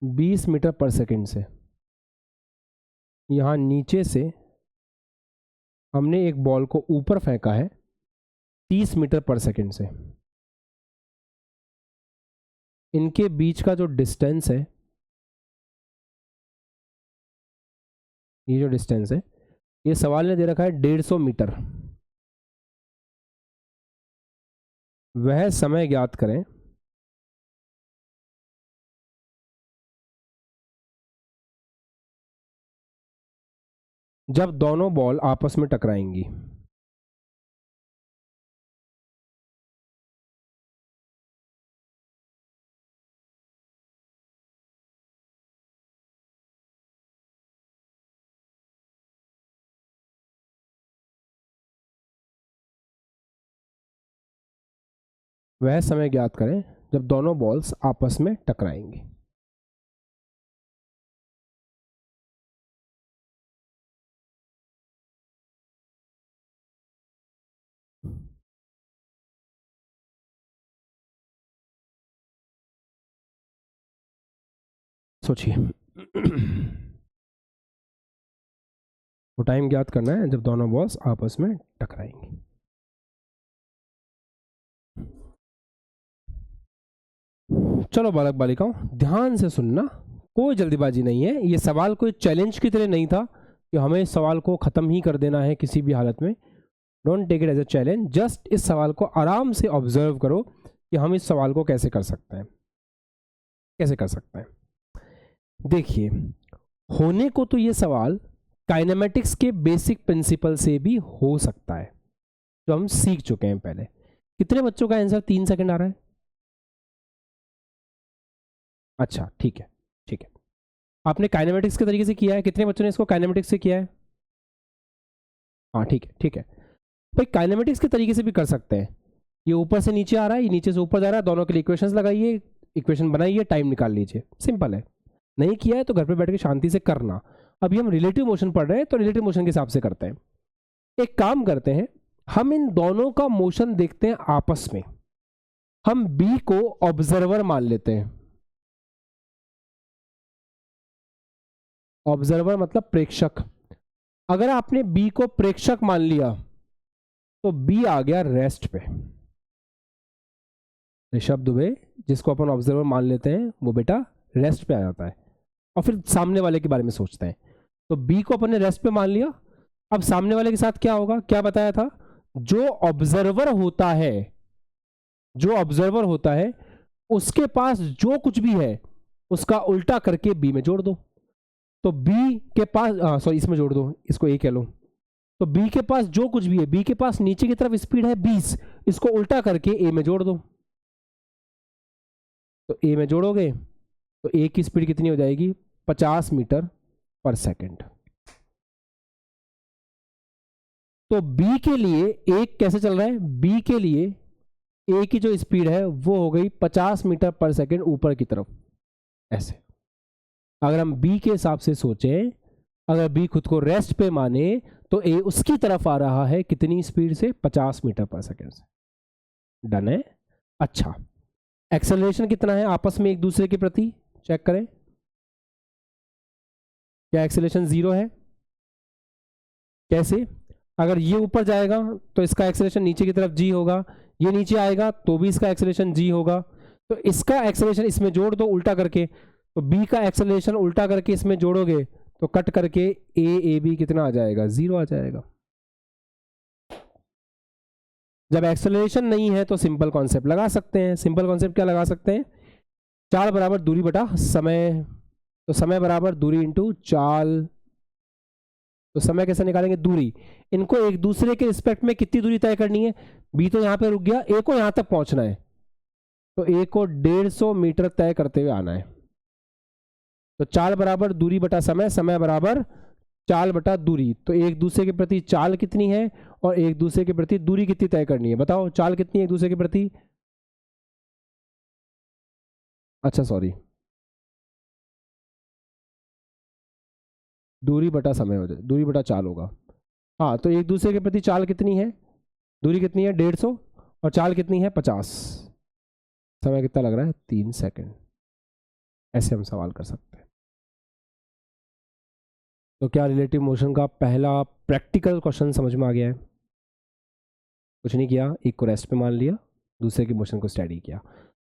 20 मीटर पर सेकंड से। यहां नीचे से हमने एक बॉल को ऊपर फेंका है 30 मीटर पर सेकंड से। इनके बीच का जो डिस्टेंस है, ये जो डिस्टेंस है, ये सवाल ने दे रखा है 150 मीटर। वह समय ज्ञात करें जब दोनों बॉल आपस में टकराएंगी। वह समय ज्ञात करें जब दोनों बॉल्स आपस में टकराएंगी। सोचिए। वो टाइम ज्ञात करना है जब दोनों बॉल्स आपस में टकराएंगी। चलो बालक बालिकाओं, ध्यान से सुनना, कोई जल्दीबाजी नहीं है। ये सवाल कोई चैलेंज की तरह नहीं था कि हमें इस सवाल को ख़त्म ही कर देना है किसी भी हालत में। Don't take it as a challenge, just इस सवाल को आराम से ऑब्जर्व करो कि हम इस सवाल को कैसे कर सकते हैं, कैसे कर सकते हैं। देखिए, होने को तो ये सवाल काइनेमेटिक्स के बेसिक प्रिंसिपल से भी हो सकता है, जो हम सीख चुके हैं पहले। कितने बच्चों का आंसर 3 सेकंड आ रहा है? अच्छा, ठीक है, ठीक है। आपने काइनेमेटिक्स के तरीके से किया है? कितने बच्चों ने इसको काइनेमेटिक्स से किया है? हाँ, ठीक है, ठीक है भाई। काइनेमेटिक्स के तरीके से भी कर सकते हैं। ये ऊपर से नीचे आ रहा है, ये नीचे से ऊपर जा रहा है, दोनों के लिए इक्वेशंस लगाइए, इक्वेशन बनाइए, टाइम निकाल लीजिए, सिंपल है। नहीं किया है तो घर पे बैठ के शांति से करना। अभी हम रिलेटिव मोशन पढ़ रहे हैं तो रिलेटिव मोशन के हिसाब से करते हैं। एक काम करते हैं, हम इन दोनों का मोशन देखते हैं आपस में। हम बी को ऑब्जर्वर मान लेते हैं। ऑब्जर्वर मतलब प्रेक्षक। अगर आपने बी को प्रेक्षक मान लिया तो बी आ गया रेस्ट पे। ऋषभ दुबे, जिसको अपन ऑब्जर्वर मान लेते हैं, वो बेटा रेस्ट पे आ जाता है। और फिर सामने वाले के बारे में सोचते हैं। तो बी को अपन ने रेस्ट पे मान लिया। अब सामने वाले के साथ क्या होगा? क्या बताया था? जो ऑब्जर्वर होता है, जो ऑब्जर्वर होता है उसके पास जो कुछ भी है उसका उल्टा करके बी में जोड़ दो। तो बी के पास, सॉरी, इसमें जोड़ दो, इसको ए कह लो। तो बी के पास जो कुछ भी है, बी के पास नीचे की तरफ स्पीड है 20, इसको उल्टा करके ए में जोड़ दो। तो ए में जोड़ोगे तो ए की स्पीड कितनी हो जाएगी? 50 मीटर पर सेकंड। तो बी के लिए एक कैसे चल रहा है? बी के लिए ए की जो स्पीड है वो हो गई 50 मीटर पर सेकंड ऊपर की तरफ, ऐसे। अगर हम बी के हिसाब से सोचें, अगर बी खुद को रेस्ट पे माने तो ए उसकी तरफ आ रहा है कितनी स्पीड से? 50 मीटर पर सेकंड से। डन है। अच्छा, एक्सेलरेशन कितना है आपस में एक दूसरे के प्रति? चेक करें, क्या एक्सेलरेशन 0 है? कैसे? अगर ये ऊपर जाएगा तो इसका एक्सेलरेशन नीचे की तरफ g होगा, ये नीचे आएगा तो भी इसका एक्सेलरेशन g होगा। तो इसका एक्सेलरेशन इसमें जोड़ दो उल्टा करके, तो b का एक्सेलरेशन उल्टा करके इसमें जोड़ोगे तो कट करके ए बी कितना आ जाएगा? 0 आ जाएगा। जब एक्सेलरेशन नहीं है तो सिंपल कॉन्सेप्ट लगा सकते हैं। सिंपल कॉन्सेप्ट क्या लगा सकते हैं? चाल बराबर दूरी बटा समय। तो समय बराबर दूरी इंटू चाल। तो समय कैसे निकालेंगे? दूरी। इनको एक दूसरे के रिस्पेक्ट में कितनी दूरी तय करनी है? बी तो यहां पे रुक गया, ए को यहां तक पहुंचना है, तो ए को 150 मीटर तय करते हुए आना है। तो चाल बराबर दूरी बटा समय, समय बराबर चाल बटा दूरी। तो एक दूसरे के प्रति चाल कितनी है और एक दूसरे के प्रति दूरी कितनी तय करनी है? बताओ, चाल कितनी है एक दूसरे के प्रति? अच्छा, सॉरी, दूरी बटा समय हो जाए, दूरी बटा चाल होगा। हाँ, तो एक दूसरे के प्रति चाल कितनी है, दूरी कितनी है 150 और चाल कितनी है 50। समय कितना लग रहा है 3 सेकंड। ऐसे हम सवाल कर सकते हैं। तो क्या रिलेटिव मोशन का पहला प्रैक्टिकल क्वेश्चन समझ में आ गया है? कुछ नहीं किया, एक को रेस्ट पे मान लिया, दूसरे की मोशन को स्टडी किया।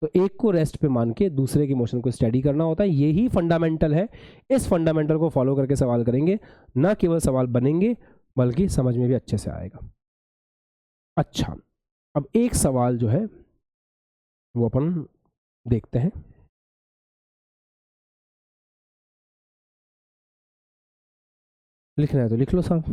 तो एक को रेस्ट पे मान के दूसरे की मोशन को स्टडी करना होता है, यही फंडामेंटल है। इस फंडामेंटल को फॉलो करके सवाल करेंगे, ना केवल सवाल बनेंगे बल्कि समझ में भी अच्छे से आएगा। अच्छा, अब एक सवाल जो है वो अपन देखते हैं। लिखना है तो लिख लो साहब।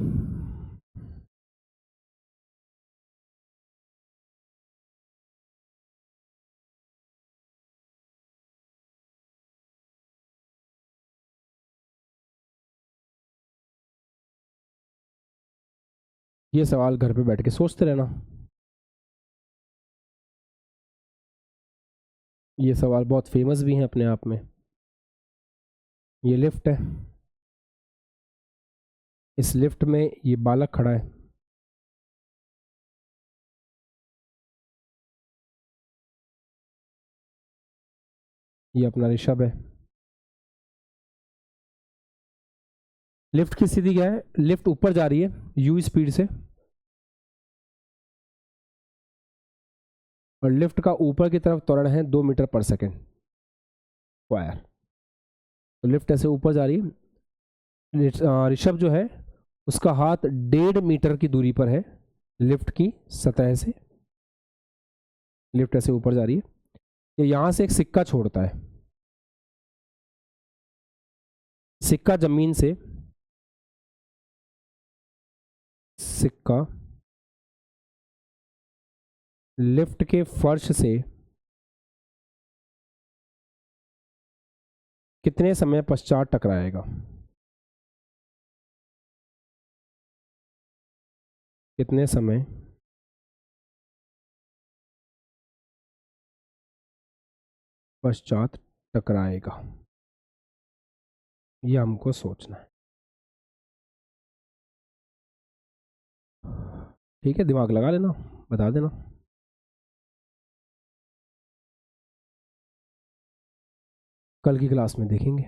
ये सवाल घर पे बैठ के सोचते रहना। ये सवाल बहुत फेमस भी हैं अपने आप में। ये लिफ्ट है, इस लिफ्ट में ये बालक खड़ा है। ये अपना ऋषभ है। लिफ्ट की स्थिति क्या है, लिफ्ट ऊपर जा रही है u स्पीड से, और लिफ्ट का ऊपर की तरफ त्वरण है 2 मीटर पर सेकेंड स्क्वायर। तो लिफ्ट ऐसे ऊपर जा रही है, ऋषभ जो है उसका हाथ 1.5 मीटर की दूरी पर है लिफ्ट की सतह से। लिफ्ट ऐसे ऊपर जा रही है, ये यहां से एक सिक्का छोड़ता है। सिक्का जमीन से, सिक्का लिफ्ट के फर्श से कितने समय पश्चात टकराएगा? कितने समय पश्चात टकराएगा, ये हमको सोचना है। ठीक है, दिमाग लगा लेना, बता देना। कल की क्लास में देखेंगे।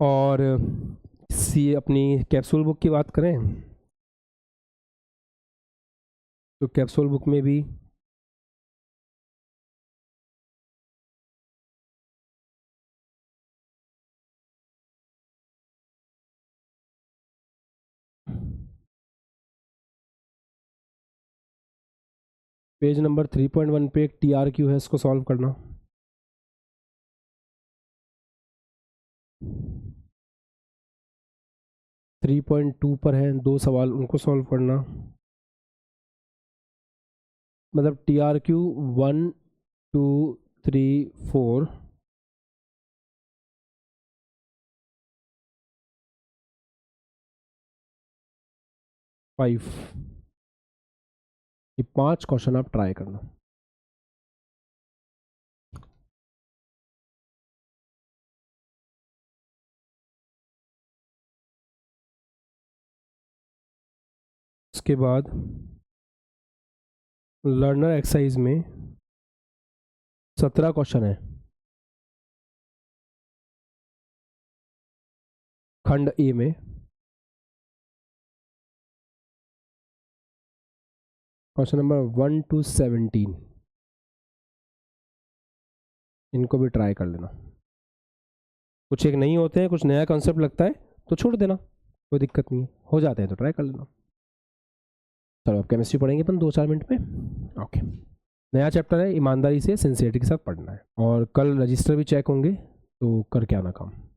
और सी अपनी कैप्सूल बुक की बात करें तो कैप्सूल बुक में भी पेज नंबर 3.1 पे एक TRQ है, इसको सॉल्व करना। थ्री 3.2 पर है 2 सवाल, उनको सॉल्व करना। मतलब TRQ 1 2 3 4 5, ये 5 क्वेश्चन आप ट्राई करना। उसके बाद लर्नर एक्सरसाइज में 17 क्वेश्चन है खंड ए में। क्वेश्चन नंबर 1 to 17 इनको भी ट्राई कर लेना। कुछ एक नहीं होते हैं, कुछ नया कॉन्सेप्ट लगता है तो छोड़ देना, कोई दिक्कत नहीं है, हो जाते हैं तो ट्राई कर लेना। चलो अब केमिस्ट्री पढ़ेंगे अपन 2-4 मिनट में। ओके, नया चैप्टर है, ईमानदारी से सिंसियरिटी के साथ पढ़ना है। और कल रजिस्टर भी चेक होंगे, तो करके आना काम।